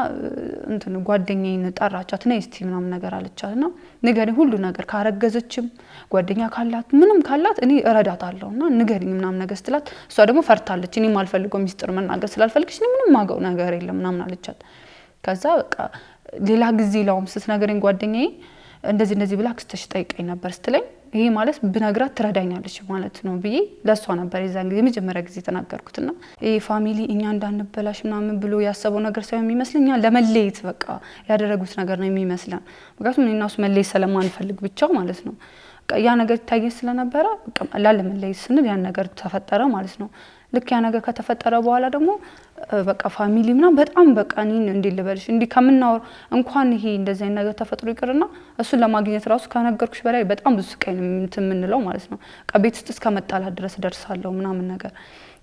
እንትን ጓደኛዬን ጠራቻት ነይ እስቲ ምናምን ነገር አለቻትና ንገሪኝ ሁሉ ነገር ካረገዘችም ጓደኛ ካላት ምንም ካላት እኔ እረዳታለሁና ንገሪኝ ምናምን ነገር ስትላት እሷ ደግሞ ፈርታለች። እኔ ማልፈልገው ሚስጥር መናገር ስላልፈልግሽ እኔ ምንም ማገው ነገር የለም ምናምን አለቻት። ከዛ በቃ ሌላ ጊዜ ላውም ስትነግረኝ ጓደኛዬ እንደዚህ ብላ ክስተሽ ጠይቀኝ ነበር ስትለኝ ይሄ ማለት ብነግራት ትረዳኛለች ማለት ነው ብዬ ለሷ ነበር የዛን ጊዜ መጀመሪያ ጊዜ ተናገርኩትና ይሄ ፋሚሊ እኛ እንዳንበላሽ ምናምን ብሎ ያሰበው ነገር ሳይሆን የሚመስለኝ ለመለየት በቃ ያደረጉት ነገር ነው የሚመስለን። ምክንያቱም እኔና እሱ መለየት ስለማንፈልግ ብቻ ማለት ነው። ያ ነገር ታየ ስለነበረ በቃ ላለመለየት ስንል ያን ነገር ተፈጠረ ማለት ነው። ልክ ያ ነገር ከተፈጠረ በኋላ ደግሞ በቃ ፋሚሊ ምናምን በጣም በቃ እኔን እንዴ ልበልሽ እንዲ ከምናወር እንኳን ይሄ እንደዚህ አይነት ነገር ተፈጥሮ ይቅርና እሱን ለማግኘት ራሱ ከነገርኩሽ በላይ በጣም ብዙ ስቃይ ነው የምንለው ማለት ነው። ቤት ውስጥ እስከ መጣላት ድረስ ደርሳለሁ ምናምን ነገር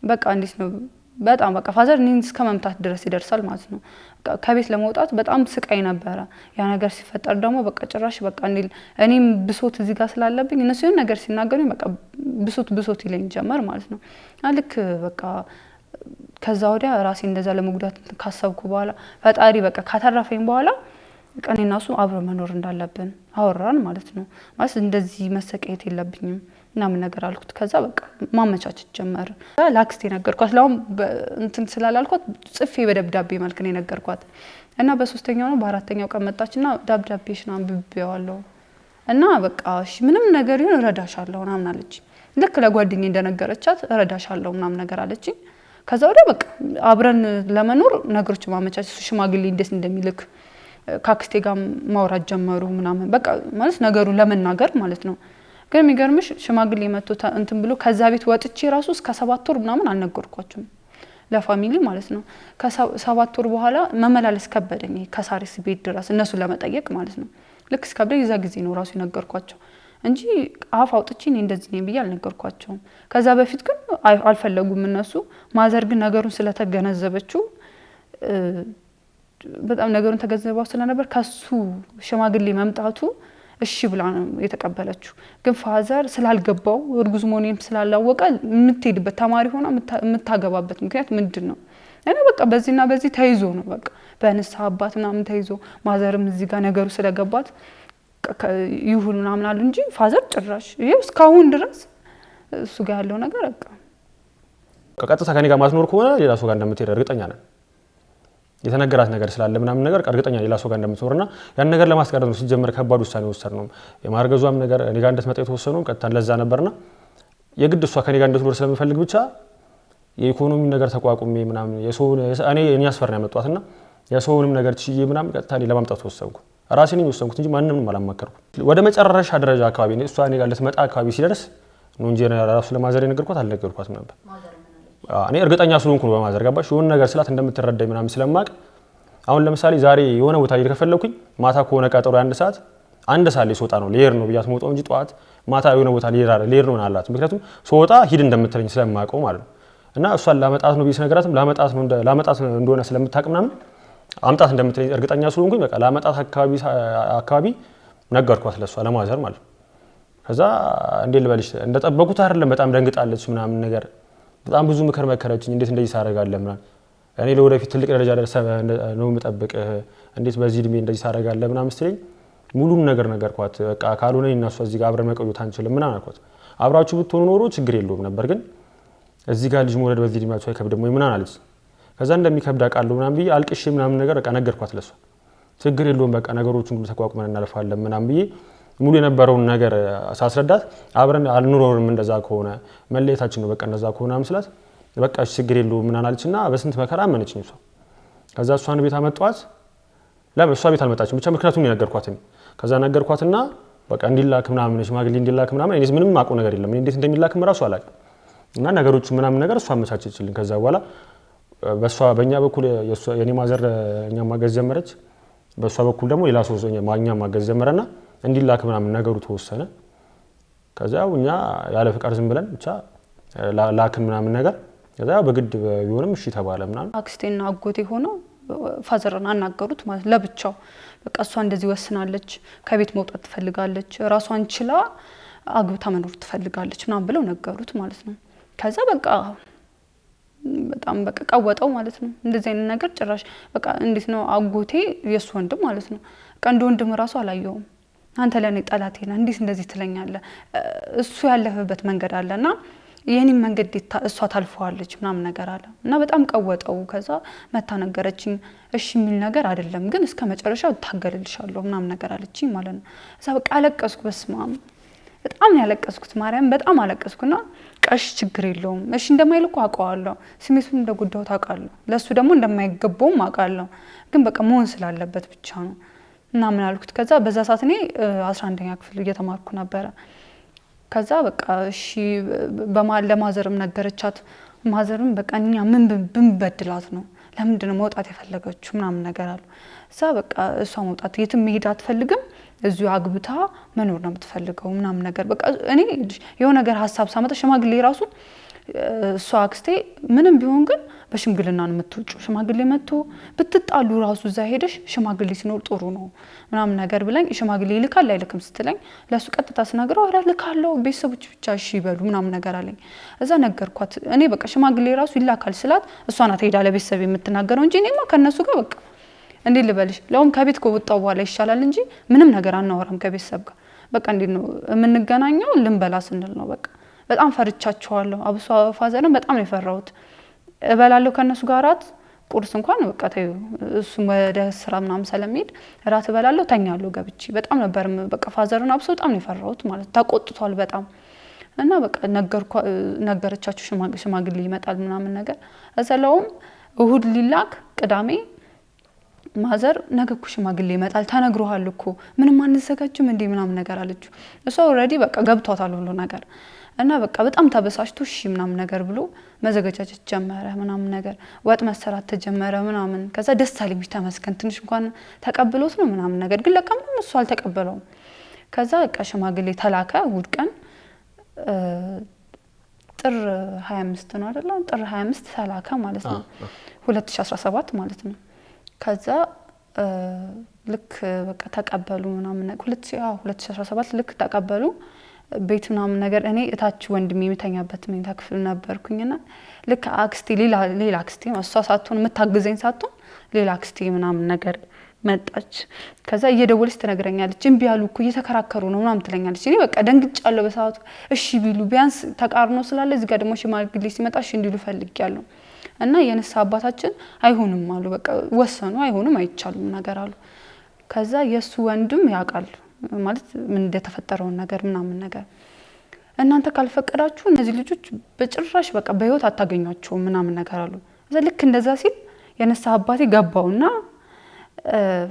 በቃ እንዴት ነው በጣም በቃ ፋዘር እኔን እስከ መምታት ድረስ ይደርሳል ማለት ነው። ከቤት ለመውጣት በጣም ስቃይ ነበረ። ያ ነገር ሲፈጠር ደግሞ በቃ ጭራሽ በቃ እኔም ብሶት እዚህ ጋር ስላለብኝ እነሱ የሆነ ነገር ሲናገሩኝ በቃ ብሶት ይለኝ ጀመር ማለት ነው። ልክ በቃ ከዛ ወዲያ ራሴ እንደዛ ለመጉዳት ካሰብኩ በኋላ ፈጣሪ በቃ ካተረፈኝ በኋላ እኔና እሱ አብሮ መኖር እንዳለብን አወራን ማለት ነው። ማለት እንደዚህ መሰቃየት የለብኝም ምናምን ነገር አልኩት። ከዛ በቃ ማመቻቸት ጀመረ። ላክስቴ ነገርኳት። ለአሁን እንትን ስላላልኳት ጽፌ በደብዳቤ መልክ ነው የነገርኳት እና በሶስተኛው ነው በአራተኛው ቀን መጣችና ደብዳቤሽን አንብቤዋለሁ እና በቃ እሺ ምንም ነገር ይሁን እረዳሻለሁ ምናምን አለች። ልክ ለጓደኛዬ እንደነገረቻት እረዳሻለሁ ምናምን ነገር አለች። ከዛ ወዲያ በቃ አብረን ለመኖር ነገሮች ማመቻቸት እሱ ሽማግሌ እንዴት እንደሚልክ ካክስቴ ጋር ማውራት ጀመሩ ምናምን በቃ ማለት ነገሩን ለመናገር ማለት ነው። ግን የሚገርምሽ ሽማግሌ መጥቶ እንትን ብሎ ከዛ ቤት ወጥቼ ራሱ እስከ 7 ወር ምናምን አልነገርኳቸውም ለፋሚሊ ማለት ነው። ከ7 ወር በኋላ መመላለስ ከበደኝ ከሳሪስ ቤት ድረስ እነሱ ለመጠየቅ ማለት ነው። ልክ እስከበደኝ እዛ ጊዜ ነው ራሱ የነገርኳቸው እንጂ አፍ አውጥቼ እኔ እንደዚህ ነኝ ብዬ አልነገርኳቸውም። ከዛ በፊት ግን አልፈለጉም እነሱ። ማዘር ግን ነገሩን ስለተገነዘበችው በጣም ነገሩን ተገንዝባው ስለነበር ከሱ ሽማግሌ መምጣቱ እሺ ብላ ነው የተቀበለችው። ግን ፋዘር ስላልገባው እርጉዝ መሆኔን ስላላወቀ የምትሄድበት ተማሪ ሆና የምታገባበት ምክንያት ምንድነው? እኔ በቃ በዚህና በዚህ ተይዞ ነው በቃ በንስሐ አባት ምናምን ተይዞ ማዘርም እዚህ ጋር ነገሩ ስለገባት ይሁን ምናምን አሉ እንጂ ፋዘር ጭራሽ ይሄው እስካሁን ድረስ እሱ ጋር ያለው ነገር በቃ ከቀጥታ ከኔ ጋር ማስኖር ከሆነ ሌላ ሰው ጋር እንደምትሄድ እርግጠኛ ነኝ። የተነገራት ነገር ስላለ ምናምን ነገር እርግጠኛ ሌላ ሰው ጋር እንደምትኖርና ያን ነገር ለማስቀረት ነው ሲጀመር ከባድ ውሳኔ ወሰድነው። የማርገዟም ነገር እኔ ጋር እንደተመጣ የተወሰነው ቀጥታ ለዛ ነበርና የግድ እሷ ከኔ ጋር እንደትኖር ስለምፈልግ ብቻ የኢኮኖሚ ነገር ተቋቁሜ ምናምን እኔ ያስፈርና ያመጣዋትና የሰውንም ነገር ትሽዬ ምናምን ቀጥታ ለማምጣት ወሰንኩ። ራሴን ወሰንኩት እንጂ ማንንም አላማከርኩም። ወደ መጨረሻ ደረጃ አካባቢ ነው እሷ እኔ ጋር ልትመጣ አካባቢ ሲደርስ ነው እንጂ ራሱ ለማዘር የነገርኳት አልነገርኳትም ነበር። እኔ እርግጠኛ ስለሆንኩ ነው በማዘር ገባሽ የሆነ ነገር ስላት እንደምትረዳኝ ምናምን ስለማቅ አሁን ለምሳሌ ዛሬ የሆነ ቦታ ልሄድ ከፈለኩኝ ማታ ከሆነ ቀጠሮ አንድ ሰዓት ላይ ስወጣ ነው ልሄድ ነው ብያት መውጣው እንጂ ጠዋት ማታ የሆነ ቦታ ልሄድ ነው አላት። ምክንያቱም ስወጣ ሂድ እንደምትለኝ ስለማቀው ማለት ነው። እና እሷን ላመጣት ነው ቢስ ነገራትም ላመጣት እንደሆነ ስለምታቅ ምናምን አምጣት እንደምትለኝ እርግጠኛ ስለሆንኩኝ በቃ ላመጣት አካባቢ ነገርኳት ለሷ ለማዘር ማለት ነው። ከዛ እንዴ ልበልሽ እንደጠበቁት አይደለም በጣም ደንግጣለች ምናምን ነገር በጣም ብዙ ምክር መከረችኝ። እንዴት እንደዚህ ታረጋለህ ምናምን እኔ ለወደፊት ትልቅ ደረጃ ደርሰህ ነው የምጠብቅ እንዴት በዚህ እድሜ እንደዚህ ታረጋለህ ምናምን ስትለኝ ሙሉን ነገር ነገርኳት። በቃ ካልሆነ እና እሷ እዚህ ጋር አብረን መቆየት አንችልም ምናምን አልኳት። አብራችሁ ብትሆኑ ኖሮ ችግር የለውም ነበር ግን እዚህ ጋር ልጅ መውለድ በዚህ እድሜያቸው አይከብድም ወይ ምናምን አለች። ከዛ እንደሚከብድ አውቃለሁ ምናምን ብዬ አልቅሼ ምናምን ነገር በቃ ነገርኳት ለሷ። ችግር የለውም በቃ ነገሮችን ሁሉ ተቋቁመን እናልፋለን ምናምን ብዬ ሙሉ የነበረውን ነገር ሳስረዳት አብረን አልኖርም እንደዛ ከሆነ መለየታችን ነው በቃ እንደዛ ከሆነ አምስላት በቃ ችግር የለውም ምናምን አለችና በስንት መከራ አመነችኝ እሷ። ከዛ እሷን ቤት አመጣኋት። እሷ ቤት አልመጣችም ብቻ ምክንያቱም ነገርኳት። ከዛ ነገርኳትና በቃ እንዲላክ ምናምን ሽማግሌ እንዲላክ ምናምን እኔ ምንም አውቀው ነገር የለም እንዴት እንደሚላክም ራሱ አላውቅም። እና ነገሮች ምናምን ነገር እሷ አመቻቸችልኝ። ከዛ በኋላ በእኛ በኩል የኔ ማዘር እኛ ማገዝ ጀመረች። በሷ በኩል ደግሞ ሌላ ሰው ማኛ ማገዝ ጀመረና እንዲላክ ምናምን ነገሩ ተወሰነ። ከዛው እኛ ያለ ፍቃድ ዝም ብለን ብቻ ላክን ምናምን ነገር ከዛ በግድ ቢሆንም እሺ ተባለ ምናምን። አክስቴና አጎቴ ሆኖ ፋዘርን አናገሩት ማለት ለብቻው በቃ እሷ እንደዚህ ወስናለች፣ ከቤት መውጣት ትፈልጋለች፣ ራሷን ችላ አግብታ መኖር ትፈልጋለች ምናምን ብለው ነገሩት ማለት ነው። ከዛ በቃ በጣም በቃ ቀወጠው ማለት ነው። እንደዚህ አይነት ነገር ጭራሽ በቃ እንዴት ነው አጎቴ የሱ ወንድም ማለት ነው በቃ እንደ ወንድም ራሱ አላየውም። አንተ ለኔ ጠላቴ ነህ እንዴት እንደዚህ ትለኛለህ? እሱ ያለፈበት መንገድ አለና የኔን መንገድ እሷ ታልፈዋለች ምናምን ነገር አለ እና በጣም ቀወጠው። ከዛ መታ ነገረችኝ። እሺ የሚል ነገር አይደለም ግን እስከ መጨረሻው ታገልልሻለሁ ምናምን ነገር አለችኝ ማለት ነው። እዛ በቃ አለቀስኩ። በስማም በጣም ነው ያለቀስኩት። ማርያም በጣም አለቀስኩና ቀሽ ችግር የለውም እሺ እንደማይልኩ አውቀዋለሁ፣ ስሜቱን እንደጎዳው ታውቃለሁ፣ ለሱ ደግሞ እንደማይገባውም አውቃለሁ። ግን በቃ መሆን ስላለበት ብቻ ነው እና ምን አልኩት። ከዛ በዛ ሰዓት እኔ 11ኛ ክፍል እየተማርኩ ነበረ። ከዛ በቃ እሺ ለማዘርም ነገረቻት። ማዘርም በቃ እኛ ምን ብንበድላት ነው ለምንድን ነው መውጣት የፈለገችው ምናምን ነገር አሉ። እዛ በቃ እሷ መውጣት የትም መሄድ አትፈልግም፣ እዚሁ አግብታ መኖር ነው የምትፈልገው ምናምን ነገር በቃ እኔ የሆነ ነገር ሀሳብ ሳመጣ ሽማግሌ ራሱ እሷ አክስቴ ምንም ቢሆን ግን በሽምግልና ነው የምትወጪው፣ ሽማግሌ መጥቶ ብትጣሉ ራሱ እዛ ሄደሽ ሽማግሌ ሲኖር ጥሩ ነው ምናምን ነገር ብላኝ ሽማግሌ ይልካል አይልክም ስትለኝ ለሱ ቀጥታ ስናገረው አራ ልካለው ቤተሰቦች ብቻ እሺ ይበሉ ምናምን ነገር አለኝ። እዛ ነገርኳት። እኔ በቃ ሽማግሌ ራሱ ይላካል ስላት እሷ ናት ሄዳ ለቤተሰብ የምትናገረው እንጂ እኔማ ከነሱ ጋር በቃ እንዴ ልበልሽ ለውም ከቤት ከወጣው በኋላ ይሻላል እንጂ ምንም ነገር አናወራም ከቤተሰብ ጋር በቃ እንዴ ነው የምንገናኘው ልንበላ ስንል ነው በቃ በጣም ፈርቻቸዋለሁ። አብሷ ፋዘርን በጣም ነው የፈራሁት። እበላለሁ ከነሱ ጋር ራት ቁርስ እንኳን በቃ ተይው እሱ ወደ ስራ ምናምን ስለሚሄድ ራት እበላለሁ ተኛለሁ ገብቼ በጣም ነበር በቃ ፋዘርን አብሶ በጣም ነው የፈራሁት ማለት ተቆጥቷል በጣም እና በቃ ነገረቻችሁ ሽማግሌ ይመጣል ምናምን ነገር እዛለውም እሁድ ሊላክ ቅዳሜ ማዘር ነገኩ ሽማግሌ ይመጣል ተነግሮሃል እኮ ምንም አንዘጋጅም እንዴ ምናምን ነገር አለችው። እሷ ኦሬዲ በቃ ገብቷታል ሁሉ ነገር እና በቃ በጣም ተበሳጭቶ እሺ ምናምን ነገር ብሎ መዘጋጀት ጀመረ ምናምን ነገር ወጥ መሰራት ተጀመረ ምናምን። ከዛ ደስ አለኝ ተመስገን ትንሽ እንኳን ተቀብሎት ነው ምናምን ነገር ግን ለካ ምንም እሱ አልተቀበለውም። ከዛ በቃ ሽማግሌ ተላከ እሁድ ቀን ጥር 25 ነው አይደል? ጥር 25 ተላከ ማለት ነው 2017 ማለት ነው። ከዛ ልክ በቃ ተቀበሉ ምናምን 2017 ልክ ተቀበሉ ቤት ምናምን ነገር እኔ እታች ወንድሜ የሚተኛበት መኝታ ክፍል ነበርኩኝና ልክ አክስቴ ሌላ አክስቴ እሷ ሳትሆን የምታግዘኝ ሳትሆን ሌላ አክስቴ ምናምን ነገር መጣች። ከዛ እየደወለች ትነግረኛለች እምቢ አሉ እኮ እየተከራከሩ ነው ምናምን ትለኛለች። እኔ በቃ ደንግጫለሁ በሰዓቱ እሺ ቢሉ ቢያንስ ተቃርኖ ስላለ እዚህ ጋር ደግሞ ሽማግሌ ሲመጣ እሺ እንዲሉ ፈልጊያለሁ እና የነሳ አባታችን አይሆንም አሉ በቃ ወሰኑ አይሆንም አይቻሉም ነገር አሉ። ከዛ የሱ ወንድም ያውቃል ማለት ምን እንደተፈጠረው ነገር ምናምን ነገር እናንተ ካልፈቀዳችሁ እነዚህ ልጆች በጭራሽ በቃ በህይወት አታገኟቸው ምናምን ነገር አሉ። እዛ ልክ እንደዛ ሲል የነሳ አባቴ ገባውና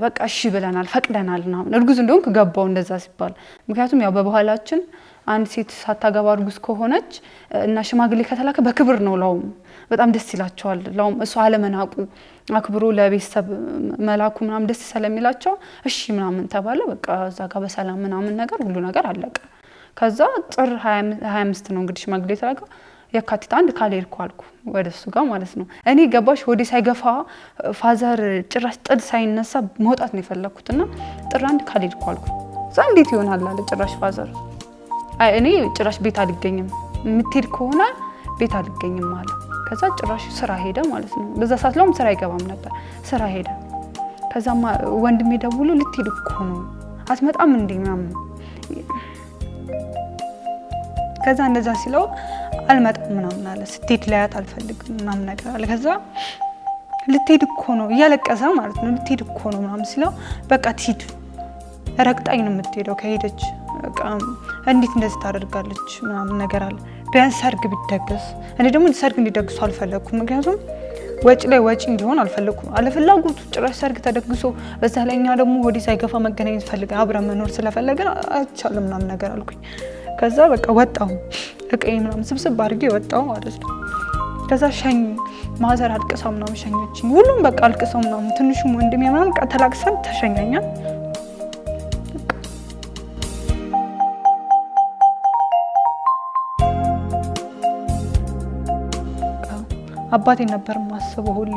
በቃ እሺ ብለናል ፈቅደናል ምናምን እርጉዝ እንደሆንክ ገባው እንደዛ ሲባል ምክንያቱም ያው በባህላችን አንድ ሴት ሳታገባ እርጉዝ ከሆነች እና ሽማግሌ ከተላከ በክብር ነው ላውም በጣም ደስ ይላቸዋል ላውም እሱ አለመናቁ አክብሮ ለቤተሰብ መላኩ ምናምን ደስ ስለሚላቸው እሺ ምናምን ተባለ። በቃ እዛ ጋር በሰላም ምናምን ነገር ሁሉ ነገር አለቀ። ከዛ ጥር 25 ነው እንግዲህ ሽማግሌ ተላከው የካቲት 1 ካልሄድኩ አልኩ ወደሱ ጋር ማለት ነው። እኔ ገባሽ ወዲ ሳይገፋ ፋዘር ጭራሽ ጥድ ሳይነሳ መውጣት ነው የፈለኩትና ጥር 1 ካልሄድኩ አልኩ። እዛ እንዴት ይሆናል አለ ጭራሽ ፋዘር አይ እኔ ጭራሽ ቤት አልገኝም የምትሄድ ከሆነ ቤት አልገኝም አለ። ከዛ ጭራሽ ስራ ሄደ ማለት ነው። በዛ ሰዓት ላይም ስራ አይገባም ነበር ስራ ሄደ። ከዛማ ወንድሜ ደውሎ ልትሄድ እኮ ነው አትመጣም እንዴ ምናምን ከዛ እንደዛ ሲለው አልመጣም ምናምን አለ ስትሄድ ላያት አልፈልግም ምናምን ነገር አለ። ከዛ ልትሄድ እኮ ነው እያለቀሰ ማለት ነው። ልትሄድ እኮ ነው ምናምን ሲለው በቃ ትሂድ ረግጣኝ ነው የምትሄደው ከሄደች በቃ እንዴት እንደዚህ ታደርጋለች ምናምን ነገር አለ። ቢያንስ ሰርግ ቢደገስ እኔ ደግሞ ሰርግ እንዲደግሱ አልፈለኩም። ምክንያቱም ወጪ ላይ ወጪ እንዲሆን አልፈለኩም። አለፍላጎቱ ጭራሽ ሰርግ ተደግሶ በዛ ላይ እኛ ደግሞ ወዲ ሳይገፋ መገናኘት ፈልገን አብረን መኖር ስለፈለገን አይቻልም ምናምን ነገር አልኩኝ። ከዛ በቃ ወጣሁ እቀይ ምናምን ስብስብ አድርጌ ወጣሁ ማለት ነው። ከዛ ሸኝ ማዘር አልቅሰው ምናምን ሸኘችኝ። ሁሉም በቃ አልቅሰው ምናምን ትንሹም ወንድሜ ምናምን ተላቅሰን ተሸኛኛል። አባቴ ነበር ማስበው ሁሌ።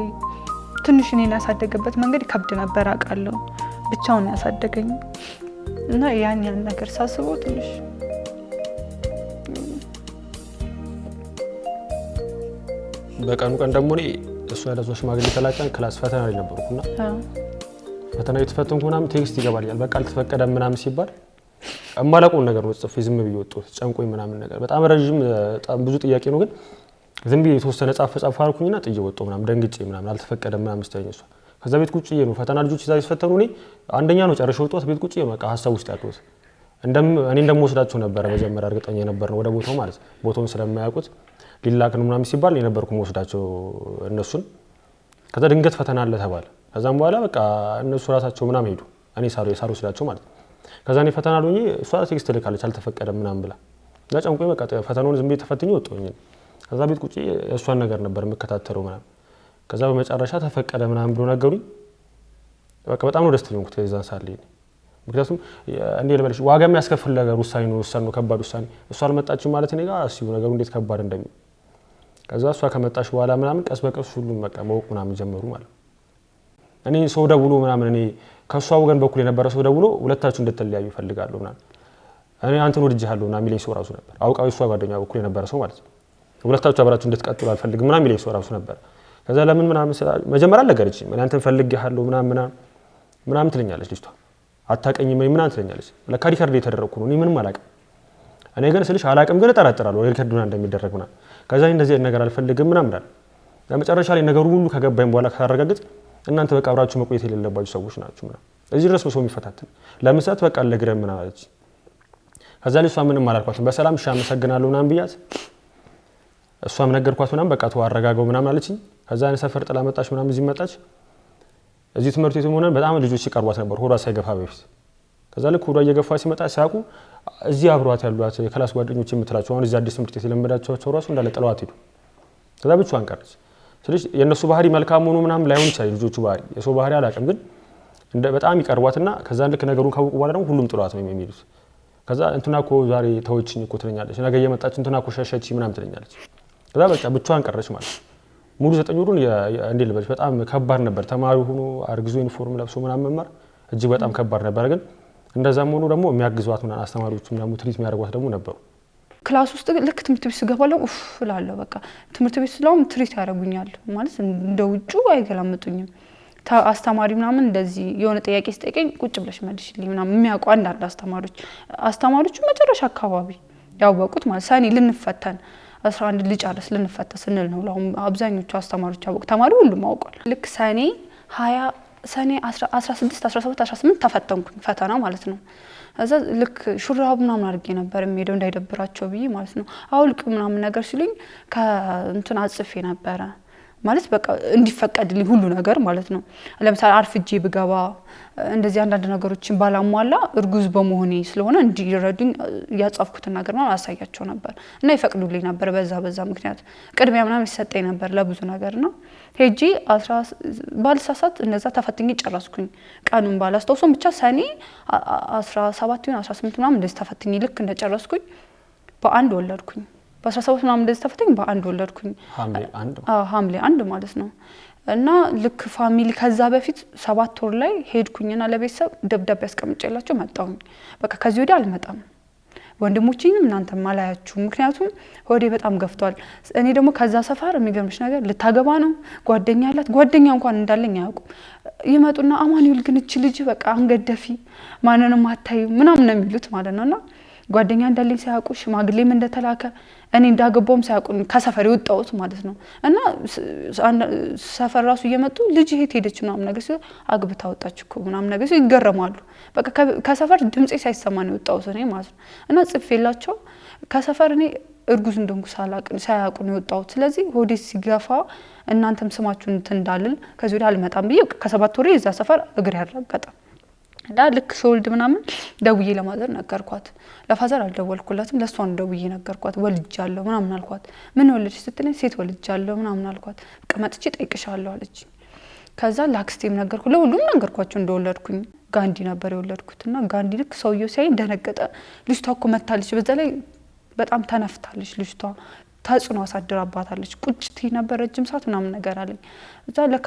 ትንሽ እኔን ያሳደገበት መንገድ ከብድ ነበር አውቃለሁ። ብቻውን ያሳደገኝ እና ያን ነገር ሳስበው ትንሽ በቀኑ ቀን ደግሞ እኔ እሱ ያለዞ ሽማግሌ ተላቀን ክላስ ፈተና ላይ ነበርኩና ፈተና የተፈተንኩ ምናምን ቴክስት ይገባልኛል በቃ አልተፈቀደም ምናምን ሲባል እማላውቀውን ነገር ነው ጽፌ ዝም ብዬ ወጣሁ። ጨንቆኝ ምናምን ነገር በጣም ረጅም በጣም ብዙ ጥያቄ ነው ግን ዝም ብዬ የተወሰነ ጻፍ አልኩኝና ጥዬ ወጣሁ ምናምን ደንግጬ ምናምን አልተፈቀደም ምናምን ስተኝ እሷ ከዛ ቤት ቁጭ ነው ፈተና ልጆች እዛ ሲፈተኑ እኔ አንደኛ ነው ጨርሼ ወጣሁ። ቤት ቁጭ ነው በቃ ሀሳብ ውስጥ ያለሁት እኔ እንደምወስዳቸው ነበር መጀመሪያ እርግጠኛ ነበር ነው ወደ ቦታው ማለት ቦታውን ስለማያውቁት ሊላክ ነው ምናምን ሲባል የነበርኩ ወስዳቸው እነሱን ከዛ ድንገት ፈተና አለ ተባለ። ከዛም በኋላ በቃ እነሱ ራሳቸው ምናምን ሄዱ እኔ ሳሩ ወስዳቸው ማለት ከዛ እኔ ፈተና አሉኝ እሷ ቴክስት ልካለች አልተፈቀደም ምናምን ብላ እና ጨንቆኝ በቃ ፈተናውን ዝም ብዬ ተፈትኜ ወጣሁኝ። ከዛ ቤት ቁጭ እሷን ነገር ነበር የምከታተለው ምናምን ከዛ በመጨረሻ ተፈቀደ ምናምን ብሎ ነገሩኝ። በቃ በጣም ነው ደስተኛ ሆንኩት የዛን ሰዓት ላይ ምክንያቱም እንዴ ለበለሽ ዋጋ የሚያስከፍል ነገር ውሳኔ ነው ከባድ ውሳኔ እሷ አልመጣችም ማለት እኔ ጋር አስቡ ነገሩ እንዴት ከባድ እንደሚሆን። ከዛ እሷ ከመጣች በኋላ ምናምን ቀስ በቀስ ሁሉም በቃ ማወቅ ምናምን ጀመሩ ማለት እኔ ሰው ደውሎ ምናምን እኔ ከሷ ወገን በኩል የነበረ ሰው ደውሎ ሁለታችሁ እንድትለያዩ ይፈልጋሉ ምናምን እኔ አንተን ወድጄሃለሁ እና ሚለኝ ሰው ራሱ ነበር አውቃው እሷ ጓደኛ በኩል የነበረ ሰው ማለት ነው። ሁለታችሁ አብራችሁ እንድትቀጥሉ አልፈልግም ምናምን ሚለኝ ሰው ራሱ ነበር። ከዛ ለምን ምናምን መጀመሪያ አልነገረችኝም እኔ አንተን ፈልጌሃለሁ ምናምን ትለኛለች ልጅቷ አታቀኝም ምናምን ትለኛለች። ለካ ሪከርድ የተደረኩ ነው እኔ ምንም አላውቅም። እኔ ግን ስልሽ አላውቅም ግን እጠራጠራለሁ ሪከርዱና እንደሚደረግ ምናምን ከዛ እንደዚህ ነገር አልፈልግም ምናምን አለ። ለመጨረሻ ላይ ነገሩ ሁሉ ከገባኝ በኋላ ካረጋግጥ እናንተ በቃ አብራችሁ መቆየት የሌለባችሁ ሰዎች ናችሁ ምናምን እዚህ ድረስ ነው ሰው የሚፈታተን ለምሳት በቃ ለግረም ምናምን አለች። ከዛ ልጅቷ ምንም አላልኳትም በሰላም እሺ አመሰግናለሁ ምናምን ብያት እሷም ነገርኳት ምናምን በቃ ተዋረጋጋው ምናምን አለችኝ። ከዛ እኔ ሰፈር ጥላ መጣች ምናምን እዚህ መጣች። እዚህ ትምህርት ቤቱም ሆነ በጣም ልጆች ሲቀርቧት ነበር ሆዷ ሳይገፋ በፊት። ከዛ ልክ ሆዷ እየገፋ ሲመጣ ሲያውቁ እዚህ አብሯት ያሏት የክላስ ጓደኞች የምትላቸው አሁን እዚህ አዲስ ትምህርት ቤት የለመዳቸው ራሱ እንዳለ ጥለዋት ሄዱ። ከዛ ብቻዋን ቀረች። ስለዚህ የነሱ ባህሪ መልካም ሆኖ ምናምን ላይሆን ይችላል ልጆቹ ባህሪ የሰው ባህሪ አላውቅም ግን በጣም ይቀርቧትና ከዛ ልክ ነገሩን ካወቁ በኋላ ደግሞ ሁሉም ጥለዋት ነው የሚሄዱት። ከዛ እንትና እኮ ዛሬ ተወችኝ እኮ ትለኛለች ነገ እየመጣች እንትና እኮ ሸሸች ምናምን ትለኛለች። ከዛ በቃ ብቻዋን ቀረች ማለት ሙሉ 9 ወሩን እንዴ ልበልሽ በጣም ከባድ ነበር። ተማሪ ሆኖ አርግዞ ዩኒፎርም ለብሶ ምናምን መማር እጅግ በጣም ከባድ ነበር። ግን እንደዛም ሆኖ ደግሞ የሚያግዟት ምናምን አስተማሪዎችም ደግሞ ትሪት የሚያደርጓት ደግሞ ነበሩ። ክላስ ውስጥ ልክ ትምህርት ቤት ስገባለሁ ኡፍ እላለሁ በቃ ትምህርት ቤት ስለውም ትሪት ያደርጉኛል ማለት እንደ ውጩ አይገላምጡኝም። አስተማሪ ምናምን እንደዚህ የሆነ ጥያቄ ሲጠይቀኝ ቁጭ ብለሽ መልሽልኝ ምናምን የሚያውቁ አንዳንድ አስተማሪዎቹ መጨረሻ አካባቢ ያወቁት ማለት ሰኔ ልንፈተን 11 ልጨርስ ልንፈታ ስንል ነው። ለአሁን አብዛኞቹ አስተማሪዎች ያወቁ ተማሪ ሁሉም አውቋል። ልክ ሰኔ 20 ሰኔ 16 17 18 ተፈተንኩኝ ፈተና ማለት ነው። እዛ ልክ ሹራብ ምናምን አድርጌ ነበር የሚሄደው እንዳይደብራቸው ብዬ ማለት ነው። አውልቅ ምናምን ነገር ሲሉኝ ከእንትን አጽፌ ነበረ ማለት በቃ እንዲፈቀድልኝ ሁሉ ነገር ማለት ነው። ለምሳሌ አርፍጄ ብገባ እንደዚህ አንዳንድ ነገሮችን ባላሟላ እርጉዝ በመሆኔ ስለሆነ እንዲረዱኝ ያጻፍኩትን ነገር ማለት አሳያቸው ነበር እና ይፈቅዱልኝ ነበር። በዛ ምክንያት ቅድሚያ ምናምን ይሰጠኝ ነበር ለብዙ ነገርና ሄጂ 10 ባልሳሳት እንደዛ ተፈትኜ ጨረስኩኝ። ቀኑን ባላስታውሰው ብቻ ሰኔ 17 ይሁን 18 ምናምን እንደዚህ ተፈትኜ ልክ እንደጨረስኩኝ በአንድ ወለድኩኝ። በ17 ምናምን እንደዚህ ተፈትኜ በአንድ ወለድኩኝ ሐምሌ 1 ማለት ነው። እና ልክ ፋሚሊ ከዛ በፊት 7 ወር ላይ ሄድኩኝና ለቤተሰብ ደብዳቤ አስቀምጬላቸው መጣሁኝ። በቃ ከዚህ ወዲያ አልመጣም ወንድሞቼንም እናንተም አላያችሁ ምክንያቱም ሆዴ በጣም ገፍቷል። እኔ ደግሞ ከዛ ሰፈር የሚገርምሽ ነገር ልታገባ ነው ጓደኛ አላት ጓደኛ እንኳን እንዳለኝ አያውቁ ይመጡና አማኑኤል ግን እቺ ልጅ በቃ አንገደፊ ማንንም አታዩ ምናምን ነው የሚሉት ማለት ነውና ጓደኛ እንዳለኝ ሳያውቁ ሽማግሌም እንደተላከ እኔ እንዳገባውም ሳያውቁ ከሰፈር የወጣሁት ማለት ነው። እና ሰፈር ራሱ እየመጡ ልጅ ሄት ሄደች ምናምን ነገር ሲሉ አግብታ ወጣች እኮ ምናምን ነገር ሲሉ ይገረማሉ። በቃ ከሰፈር ድምጼ ሳይሰማ ነው የወጣሁት እኔ ማለት ነው። እና ጽፌላቸው ከሰፈር እኔ እርጉዝ እንደሆንኩ ሳያውቁ ነው የወጣሁት። ስለዚህ ሆዴ ሲገፋ እናንተም ስማችሁን እንትን እንዳልል ከዚህ ወዲያ አልመጣም ብዬ ከ7 ወሬ እዛ ሰፈር እግር ያረጋገጠ እና ልክ ሾልድ ምናምን ደውዬ ለማዘር ነገርኳት። ለፋዘር አልደወልኩላትም፣ ለሷን ደውዬ ነገርኳት። ወልጃለሁ ምናምን አልኳት። ምን ወልጅሽ ስትለኝ ሴት ወልጃለሁ ምናምን አልኳት። በቃ መጥቼ ጠይቅሻለሁ አለች። ከዛ ላክስቴም ነገርኩ፣ ለሁሉም ነገርኳቸው እንደወለድኩኝ። ጋንዲ ነበር የወለድኩትና ጋንዲ ልክ ሰውየው ሲያይ ደነገጠ። ልጅቷ እኮ መታለች፣ በዛ ላይ በጣም ተነፍታለች ልጅቷ፣ ተጽዕኖ አሳድራባታለች። ቁጭ ትይ ነበር ረጅም ሰዓት ምናምን ነገር አለኝ። እዛ ለካ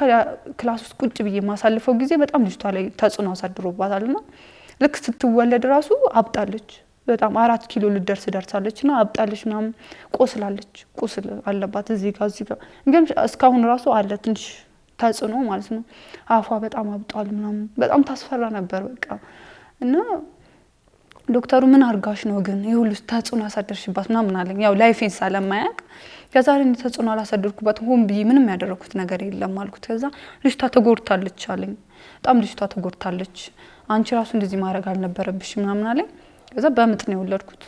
ክላስ ውስጥ ቁጭ ብዬ ማሳልፈው ጊዜ በጣም ልጅቷ ላይ ተጽዕኖ አሳድሮባታልና ልክ ስትወለድ ራሱ አብጣለች። በጣም 4 ኪሎ ደርሳለችና አብጣለች ምናምን ቆስላለች። ቁስል አለባት እዚህ ጋር ግን እስካሁን ራሱ አለ ትንሽ ተጽዕኖ ማለት ነው። አፏ በጣም አብጧል ምናምን በጣም ታስፈራ ነበር በቃ። እና ዶክተሩ ምን አርጋሽ ነው ግን ይሁሉ ተጽዕኖ ያሳደርሽባት ምናምን አለኝ። ያው ላይፌን ሳለማያቅ ከዛ ለኔ ተጽዕኖ አላሳደርኩባት ሆን ብዬ ምንም ያደረኩት ነገር የለም አልኩት። ከዛ ልጅቷ ተጎድታለች አለኝ። በጣም ልጅቷ ተጎድታለች፣ አንቺ ራሱ እንደዚህ ማድረግ አልነበረብሽ ምናምን አለኝ። ከዛ በምጥ ነው የወለድኩት።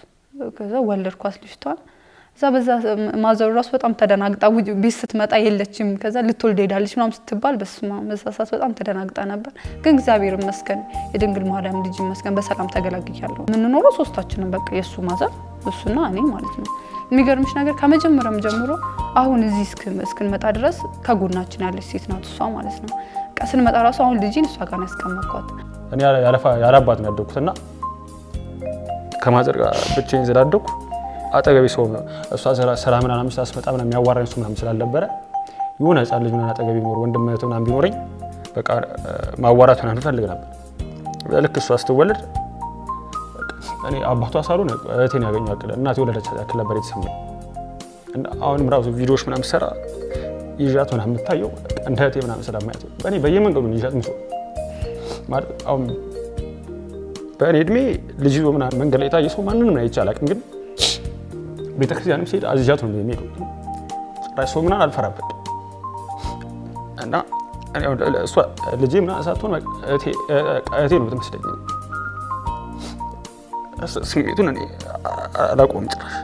ከዛ ወለድኳት ልጅቷን። ከዛ በዛ ማዘሩ ራሱ በጣም ተደናግጣ ቤት ስትመጣ የለችም። ከዛ ልትወልድ ሄዳለች ምናምን ስትባል በስማ መሳሳት በጣም ተደናግጣ ነበር። ግን እግዚአብሔር ይመስገን የድንግል ማርያም ልጅ ይመስገን በሰላም ተገላግያለሁ። የምንኖረው ሶስታችንን በቃ የሱ ማዘር እሱና እኔ ማለት ነው። የሚገርምሽ ነገር ከመጀመሪያም ጀምሮ አሁን እዚህ እስክንመጣ ድረስ ከጎናችን ያለች ሴት ናት እሷ ማለት ነው። በቃ ስንመጣ ራሱ አሁን ልጅን እሷ ጋር ያስቀመጥኳት። እኔ ያላባት ነው ያደኩትና ከማዘር ጋር ብቻዬን ስላደኩ አጠገቤ ሰው እሷ ሰላም ምናምን ስታስመጣ ምናምን የሚያዋራኝ ሰው ምናምን ስላልነበረ የሆነ ህፃን ልጅ ምናምን አጠገቤ ቢኖር ወንድም እህት ምናምን ቢኖረኝ በቃ ማዋራት ምናምን እፈልግ ነበር። ልክ እሷ ስትወለድ እኔ አባቷ ሳልሆን እህቴን ያገኘው ያክል እናቴ ወለደች ያክል ነበር የተሰማኝ። እና አሁንም ራሱ ቪዲዮዎች ምናምን ሰራ ይዣት ምናምን የምታየው እንደ እህቴ ምናምን ስለማያት እኔ በየመንገዱ ይዣት ምሰው ማለት አሁን በእኔ እድሜ ልጅ ይዞ ምናምን መንገድ ላይ የታየ ሰው ማንንም አይቼ አላውቅም። ግን ቤተክርስቲያንም ሲሄድ አዝዣት ነው የሚሄደው። ጭራሽ ሰው ምናምን አልፈራበት እና እሷ ልጄ ምናምን ሳትሆን እህቴ ነው የምትመስለኝ። ስሜቱን እኔ አላውቀውም ጭራሽ።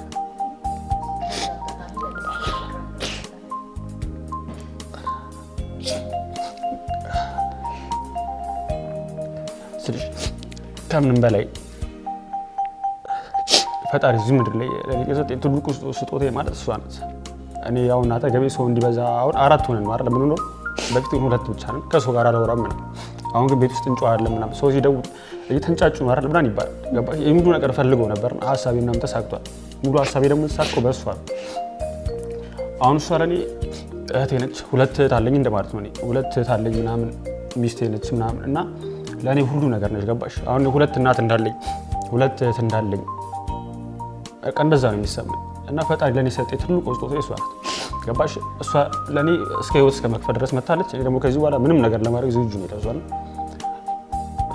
ከምንም በላይ ፈጣሪ እዚህ ምድር ላይ የሰጠኝ ትልቁ ስጦታ ማለት እሷ ናት። እኔ ያው አጠገቤ ሰው እንዲበዛ አሁን 4 ሆነን ነው አይደል የምንኖረው። በፊት 2 ብቻ ነን፣ ከሰው ጋር አላወራም ምናምን። አሁን ግን ቤት ውስጥ እንጨዋለን ምናምን፣ ሰው ሲደውል እየተንጫጩ ነው አይደል ምናምን ይባላል። ገባሽ? የሙሉ ነገር ፈልገው ነበር ሀሳቤ ምናምን ተሳክቷል። ሙሉ ሀሳቤ ደግሞ ተሳክቶ በእሷ ነው። አሁን እሷ ለእኔ እህቴ ነች። 2 እህት አለኝ እንደማለት ነው። እኔ 2 እህት አለኝ ምናምን፣ ሚስቴ ነች ምናምን እና ለእኔ ሁሉ ነገር ነች። ገባሽ? አሁን 2 እናት እንዳለኝ 2 እህት እንዳለኝ በቃ እንደዛ ነው የሚሰማኝ። እና ፈጣሪ ለእኔ ሰጠኝ ትልቁ ስጦታ እሷ ናት። ገባሽ? እሷ ለእኔ እስከ ህይወት እስከ መክፈል ድረስ መታለች። እኔ ደግሞ ከዚህ በኋላ ምንም ነገር ለማድረግ ዝግጁ ነው የደረሷል።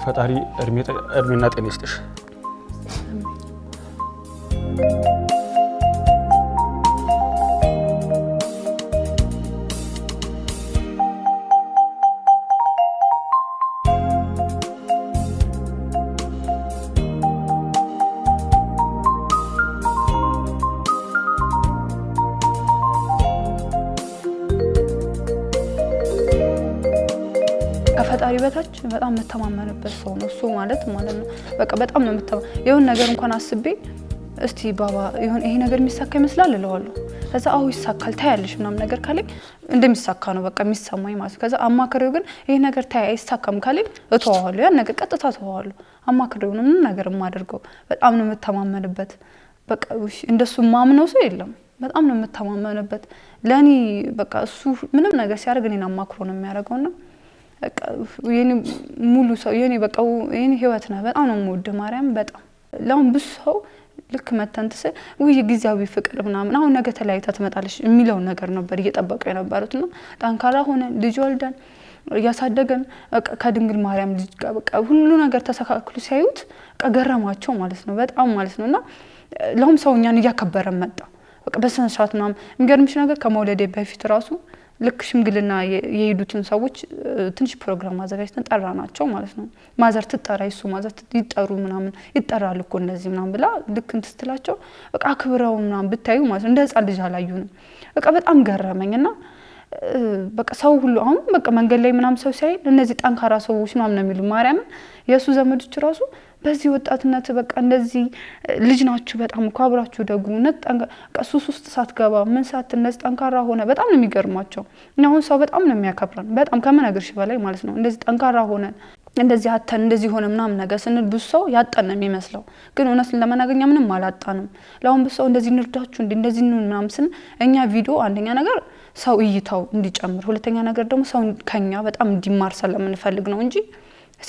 ፈጣሪ እድሜና ጤና ይስጥሽ። ከፈጣሪ በታች በጣም መተማመንበት ሰው ነው እሱ ማለት ነው። በቃ በጣም ነው የሆነ ነገር እንኳን አስቤ እስቲ ባባ ይሄ ነገር የሚሳካ ይመስላል እለዋለሁ። ከዛ አው ይሳካል ታያለሽ ምናምን ነገር ካለኝ እንደሚሳካ ነው በቃ የሚሰማኝ ማለት። ከዛ አማክሬው ግን ይሄ ነገር ታያ አይሳካም ካለኝ እተዋዋለሁ፣ ያን ነገር ቀጥታ እተዋዋለሁ። አማክሬው ነው ምንም ነገር የማደርገው። በጣም ነው የምተማመንበት። በቃ እንደሱ ማምነው ሰው የለም። በጣም ነው የምተማመንበት። ለኔ በቃ እሱ ምንም ነገር ሲያደርግ እኔን አማክሮ ነው የሚያደርገውና በቃ የኔ ሙሉ ሰው የኔ በቃ የኔ ህይወት ነው። በጣም ነው የምወድ ማርያም በጣም ለምን ብዙ ሰው ልክ መተንተሰ ወይ ጊዜያዊ ፍቅር ምናምን አሁን ነገ ተለያይታ ትመጣለች የሚለው ነገር ነበር እየጠበቀው የነበሩት ነው። ጠንካራ ሆነ ልጅ ወልደን ያሳደገን ከድንግል ማርያም ልጅ ጋር በቃ ሁሉ ነገር ተሰካክሉ ሲያዩት ገረማቸው ማለት ነው በጣም ማለት ነውና ለሁም ሰውኛን እያከበረ መጣ በቃ በስነ ስርዓት ምናምን የሚገርምሽ ነገር ከመውለዴ በፊት ራሱ ልክ ሽምግልና የሄዱትን ሰዎች ትንሽ ፕሮግራም አዘጋጅተን ጠራናቸው ማለት ነው ማዘር ትጠራ እሱ ማዘር ይጠሩ ምናምን ይጠራል እኮ እንደዚህ ምናምን ብላ ልክ እንትስትላቸው በቃ አክብረው ምናምን ብታዩ ማለት እንደ ህፃን ልጅ አላዩንም በቃ በጣም ገረመኝና በቃ ሰው ሁሉ አሁን በቃ መንገድ ላይ ምናምን ሰው ሲያይ እነዚህ ጠንካራ ሰዎች ምናምን ነው የሚሉ ማርያምን የሱ ዘመዶች ራሱ በዚህ ወጣትነት በቃ እንደዚህ ልጅ ናችሁ በጣም እኮ አብራችሁ ደጉነት በቃ ሱስ ውስጥ ሳትገባ ምን ሳትነስ ጠንካራ ሆነ በጣም ነው የሚገርማቸው አሁን ሰው በጣም ነው የሚያከብረን በጣም ከመነገርሽ በላይ ማለት ነው እንደዚህ ጠንካራ ሆነ እንደዚህ አተን እንደዚህ ሆነ ምናምን ነገር ስንል ብዙ ሰው ያጣን ነው የሚመስለው ግን እውነትን ለመናገኛ ምንም አላጣንም ለአሁን ብዙ ሰው እንደዚህ ንርዳችሁ እንደዚህ ምናምን ስን እኛ ቪዲዮ አንደኛ ነገር ሰው እይታው እንዲጨምር ሁለተኛ ነገር ደግሞ ሰው ከኛ በጣም እንዲማር ስለምንፈልግ ነው እንጂ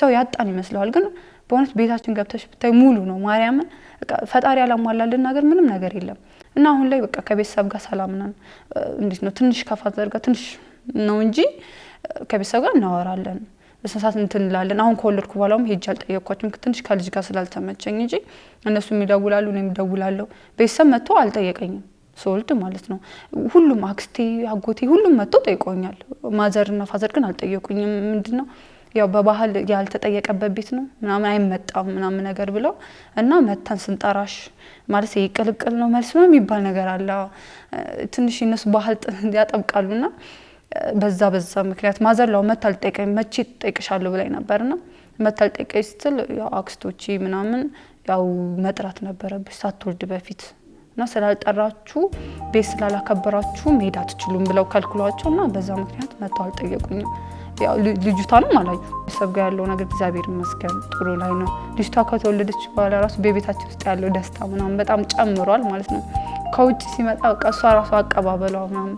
ሰው ያጣን ይመስላል ግን በእውነት ቤታችን ገብተሽ ብታይ ሙሉ ነው ማርያምን በቃ ፈጣሪ ያላሟላልን ነገር ምንም ነገር የለም እና አሁን ላይ በቃ ከቤተሰብ ጋር ሰላም ነን እንዴት ነው ትንሽ ከፋዘር ጋር ትንሽ ነው እንጂ ከቤተሰብ ጋር እናወራለን በሰሳት እንትንላለን አሁን ከወለድኩ በኋላም ሄጅ አልጠየቅኳቸውም ትንሽ ከልጅ ጋር ስላልተመቸኝ እንጂ እነሱ የሚደውላሉ እኔም ደውላለሁ ቤተሰብ መጥቶ አልጠየቀኝም ሶልድ ማለት ነው ሁሉም አክስቴ አጎቴ ሁሉም መጥቶ ጠይቆኛል ማዘርና ፋዘር ግን አልጠየቁኝም ምንድነው ያው በባህል ያልተጠየቀበት ቤት ነው ምናምን አይመጣም ምናምን ነገር ብለው እና መተን ስንጠራሽ ማለት ይቅልቅል ነው መልስ ነው የሚባል ነገር አለ ትንሽ እነሱ ባህል ያጠብቃሉና በዛ ምክንያት ማዘርላው መታል ጠይቀኝ መቼ ጠይቅሻለሁ ብላይ ነበርና መታል ጠይቀኝ ስትል ያው አክስቶቼ ምናምን ያው መጥራት ነበረብሽ ሳትወልድ በፊት እና ስላልጠራችሁ ቤት ስላላከበራችሁ መሄድ አትችሉም ብለው ከልክሏቸውና በዛ ምክንያት መታል ጠይቁኝ ያው ልጅቷንም አላዩ ቤተሰብ ጋር ያለው ነገር እግዚአብሔር ይመስገን ጥሩ ላይ ነው ልጅቷ ከተወለደች በኋላ ራሱ በቤታችን ውስጥ ያለው ደስታ ምናምን በጣም ጨምሯል ማለት ነው ከውጭ ሲመጣ ቀሷ ራሱ አቀባበሏ ምናምን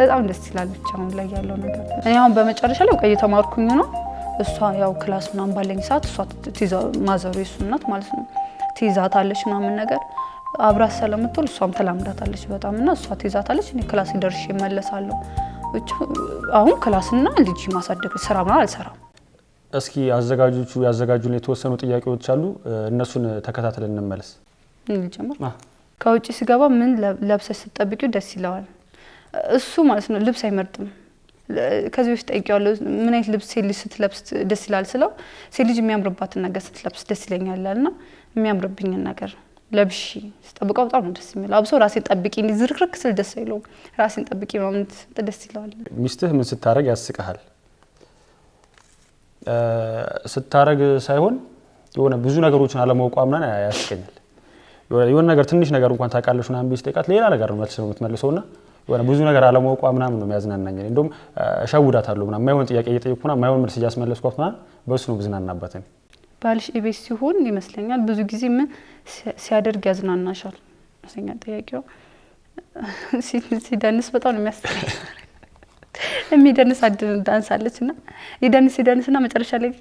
በጣም ደስ ይላል ብቻ አሁን ላይ ያለው ነገር እኔ አሁን በመጨረሻ ላይ ቀይ ተማርኩኝ ነው እሷ ያው ክላስ ምናምን ባለኝ ሰዓት እሷ ትይዛ ማዘሩ የሱናት ማለት ነው ትይዛታለች ምናምን ነገር አብራ ስለምትል እሷም ተላምዳታለች በጣምና እሷ ትይዛታለች እኔ ክላስ ይደርሽ ይመለሳለሁ አሁን ክላስና ልጅ ማሳደግ ስራ ማለት አልሰራም እስኪ አዘጋጆቹ ያዘጋጁን የተወሰኑ ጥያቄዎች አሉ እነሱን ተከታተለን እንመለስ እንጀምር ከውጪ ሲገባ ምን ለብሰሽ ስትጠብቂው ደስ ይላል እሱ ማለት ነው ልብስ አይመርጥም ከዚህ በፊት ጠይቄዋለሁ ምን አይነት ልብስ ሴት ልጅ ስትለብስ ደስ ይላል ስለው ሴት ልጅ የሚያምርባትን ነገር ስትለብስ ደስ ይለኛልና የሚያምርብኝ ነገር ለብሺ ስጠብቀው በጣም ነው ደስ የሚለው አብሶ ራሴን ጠብቂ እንዲ ዝርክርክ ስል ደስ አይለውም ራሴን ጠብቂ ማለት ደስ ይላል ሚስትህ ምን ስታረግ ያስቀሃል ስታረግ ሳይሆን የሆነ ብዙ ነገሮችን አለማውቋምና ያስቀኛል የሆነ ነገር ትንሽ ነገር እንኳን ታቃለሽና አንቢስ ጠይቃት ሌላ ነገር ነው መልስ ነው የምትመልሰውና የሆነ ብዙ ነገር አለማውቋምና ነው የሚያዝናናኝ እንደውም ሻውዳታለሁ ምናምን ማይሆን ጥያቄ እየጠየቅኩና ማይሆን መልስ እያስመለስኳት ምናምን በሱ ነው ብዝናናበት ባልሽ ኢቤስ ሲሆን ይመስለኛል ብዙ ጊዜ ምን ሲያደርግ ያዝናናሻል መሰኛ ጥያቄው ሲደንስ በጣም ነው የሚያስቀኝ የሚደንስ ዳንስ አለችና ይደንስና መጨረሻ ላይ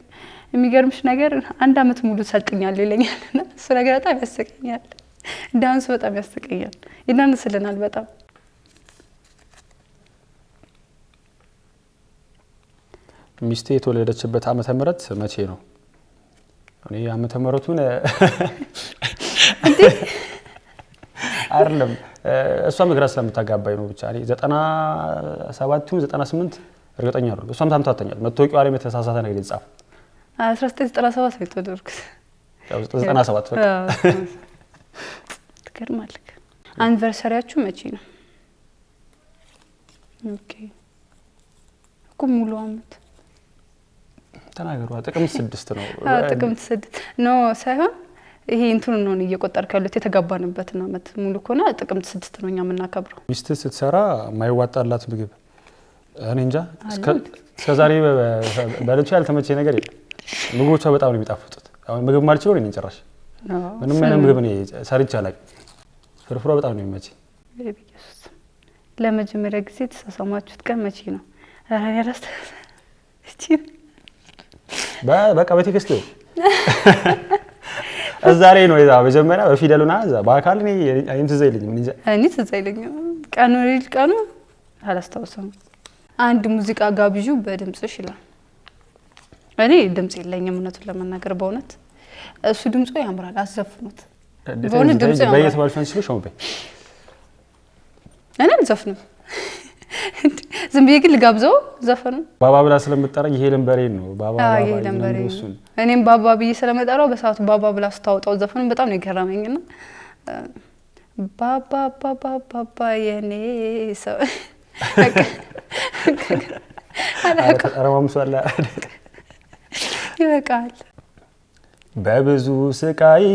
የሚገርምሽ ነገር አንድ አመት ሙሉ ሰልጥኛለሁ ይለኛልና እሱ ነገር በጣም ያስቀኛል ዳንስ በጣም ያስቀኛል ይደንስልናል በጣም ሚስቴ የተወለደችበት ዓመተ ምህረት መቼ ነው እኔ ዓመተ ምህረቱን እንዴ አይደለም እሷም ግራ ስለምታጋባይ ነው ብቻ እኔ 97 98 እርግጠኛ አይደለም እሷም ታምታተኛል መተወቂው ላይ የተሳሳተ ነገር ይጻፍ 1997 ነው የተወለድኩት ያው 97 በቃ ትገርማለህ አንቨርሰሪያችሁ መቼ ነው ኦኬ ሙሉ አመት ተናገሩ ጥቅምት 6 ነው ጥቅምት 6 ነው ሳይሆን ይሄ እንትኑ ነው እየቆጠርክ ያለው የተጋባንበት አመት ሙሉ ኮና ጥቅምት 6 ነው እኛ የምናከብረው ሚስት ስትሰራ ማይዋጣላት ምግብ እኔ እንጃ እስከዛሬ በለቻ ያልተመቸ ነገር የለም ምግቦቿ በጣም ነው የሚጣፍጡት አሁን ምግብ ማለት ነው እኔ ጨራሽ ምንም አይነት ምግብ ነው ሰርቼ አላውቅም ፍርፍሯ በጣም ነው የሚመቸኝ ኢየሱስ ለመጀመሪያ ጊዜ ተሳሳማችሁት ቀን መቼ ነው አራኔ ራስ እቺ በቃ በቴክስት ነው አዛሬ ነው ይዛ መጀመሪያ በፊደሉና አዛ በአካል ነው አይንት ዘይልኝ እኔ ትዘይልኝ ቀኑ አላስታውሰውም አንድ ሙዚቃ ጋብዡ በድምጽሽ ይላል እኔ ድምጽ የለኝም እውነቱን ለመናገር በእውነት እሱ ድምጹ ያምራል አዘፍኑት በእውነት ድምጹ ያምራል በየተባልሽ አንቺ ልሽ ነው በይ እኔ አልዘፍንም ዝም ብዬ ግን ልጋብዘው ዘፈኑ ባባ ብላ ስለምትጠራኝ ይሄ ለምበሬ ነው ባባ ይሄ ለምበሬ እኔም ባባ ብዬ ስለመጣራው በሰዓቱ ባባ ብላ ስታወጣው ዘፈኑ በጣም ነው የገረመኝና ባባ ባባ ባባ የኔ ሰው አረማምሷላ ይበቃል በብዙ ስቃይ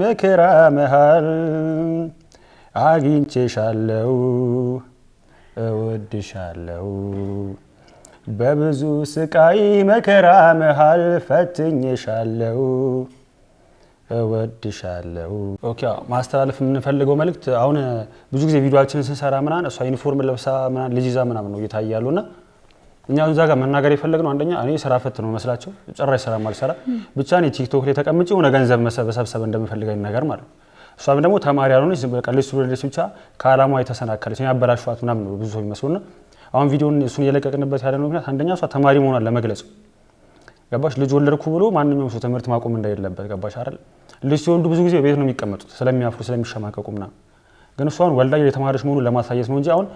መከራ መሃል አግኝቼሻለሁ እወድሻለሁ በብዙ ስቃይ መከራ መሃል ፈትኜሻለሁ እወድሻለሁ ኦኬ ማስተላለፍ የምንፈልገው መልእክት አሁን ብዙ ጊዜ ቪዲዮአችንን ስንሰራ ምናን እሷ ዩኒፎርም ለብሳ ምናን ልጅ ይዛ ምናምን ነው እየታያሉና እኛ እዛ ጋር መናገር የፈለግነው አንደኛ እኔ ስራ ፈት ነው መስላቸው ጭራሽ ስራ ማልሰራ ብቻ እኔ ቲክቶክ ላይ ተቀምጬ ሆነ ገንዘብ መሰብሰብ እንደምፈልገኝ ነገር ማለት እሷም ደግሞ ተማሪ ያልሆነች በቃ ለስቱደንትስ ብቻ ከዓላማው የተሰናከለች ያበላሽዋት ምናምን ነው ብዙ ሰው ይመስሉና አሁን ቪዲዮን እሱን እየለቀቅንበት ያለ ነው ምክንያት አንደኛ እሷ ተማሪ መሆኗን ለመግለጽ ገባሽ ልጅ ወለድኩ ብሎ ማንኛውም ሰው ትምህርት ማቆም እንዳይለበት ገባሽ አይደል ልጅ ሲወልዱ ብዙ ጊዜ ቤት ነው የሚቀመጡት ስለሚያፍሩ ስለሚሸማቀቁ ምናምን ግን እሷን ወልዳ የተማረች መሆኑን ለማሳየት ነው እንጂ አሁን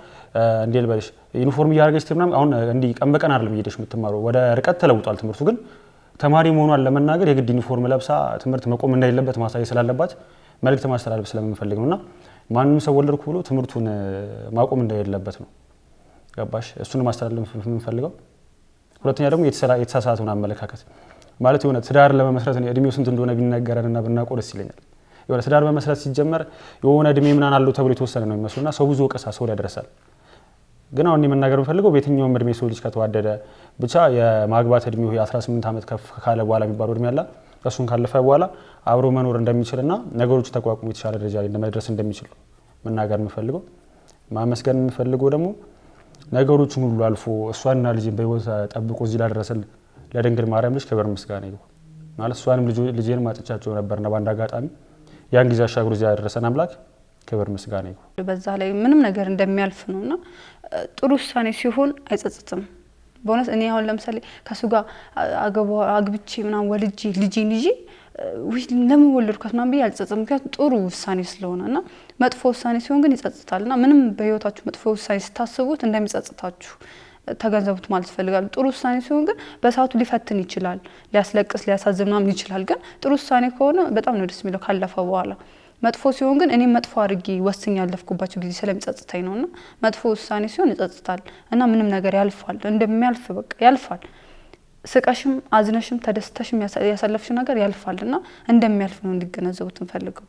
እንዴ ልበልሽ ዩኒፎርም እያደረገች ምናምን አሁን እንዲ ቀን በቀን አይደለም እየሄደች የምትማረው ወደ ርቀት ተለውጧል ትምህርቱ ግን ተማሪ መሆኗን ለመናገር የግድ ዩኒፎርም ለብሳ ትምህርት መቆም እንዳይለበት ማሳየት ስላለባት መልእክት ማስተላለፍ ስለምንፈልግ ነውና ማንንም ሰው ወለድኩ ብሎ ትምህርቱን ማቆም እንደሌለበት ነው ገባሽ እሱን ማስተላለፍ የምንፈልገው ሁለተኛ ደግሞ የተሳሳተውን አመለካከት ማለት የሆነ ትዳር ለመመስረት እድሜው ስንት እንደሆነ ቢነገረንና ብናውቀው ደስ ይለኛል የሆነ ትዳር በመመስረት ሲጀመር የሆነ እድሜ ምናን አለው ተብሎ የተወሰነ ነው የሚመስሉና ሰው ብዙ ወቀሳ ሰው ያደርሳል ግን አሁን መናገር የምፈልገው በየትኛውም እድሜ ሰው ልጅ ከተዋደደ ብቻ የማግባት እድሜው 18 ዓመት ከፍ ካለ በኋላ የሚባለው እድሜ ያለ እሱን ካለፈ በኋላ አብሮ መኖር እንደሚችልና ነገሮች ተቋቁሞ የተሻለ ደረጃ ላይ እንደመድረስ እንደሚችል መናገር የምፈልገው ማመስገን የምፈልገው ደግሞ ነገሮችን ሁሉ አልፎ እሷና ልጅን በህይወት ጠብቆ እዚህ ላደረሰል ለድንግል ማርያም ልጅ ክብር ምስጋና ይሁን ማለት እሷንም ልጄን ማጥቻቸው ነበርና ባንዳ አጋጣሚ ያን ጊዜ አሻግሮ እዚህ ያደረሰን አምላክ ክብር ምስጋና ይሁን በዛ ላይ ምንም ነገር እንደሚያልፍ ነውና ጥሩ ውሳኔ ሲሆን አይጸጽትም በእውነት እኔ አሁን ለምሳሌ ከሱ ጋር አግብቼ ምናምን ወልጄ ልጄን ይዤ ለምን ወለድኳት ምናምን ብዬ አልጸጸትም ምክንያቱም ጥሩ ውሳኔ ስለሆነና መጥፎ ውሳኔ ሲሆን ግን ይጸጽታልና ምንም በህይወታችሁ መጥፎ ውሳኔ ስታስቡት እንደሚጸጽታችሁ ተገንዘቡት ማለት ፈልጋለሁ ጥሩ ውሳኔ ሲሆን ግን በሰዓቱ ሊፈትን ይችላል ሊያስለቅስ ሊያሳዝን ምናምን ይችላል ግን ጥሩ ውሳኔ ከሆነ በጣም ነው ደስ የሚለው ካለፈ በኋላ መጥፎ ሲሆን ግን እኔ መጥፎ አድርጌ ወስኜ ያለፍኩባቸው ጊዜ ስለሚጸጽተኝ ነውና መጥፎ ውሳኔ ሲሆን ይጸጽታል እና ምንም ነገር ያልፋል እንደሚያልፍ በቃ ያልፋል ስቀሽም አዝነሽም ተደስተሽም ያሳለፍሽ ነገር ያልፋልና እንደሚያልፍ ነው እንዲገነዘቡት እንፈልገው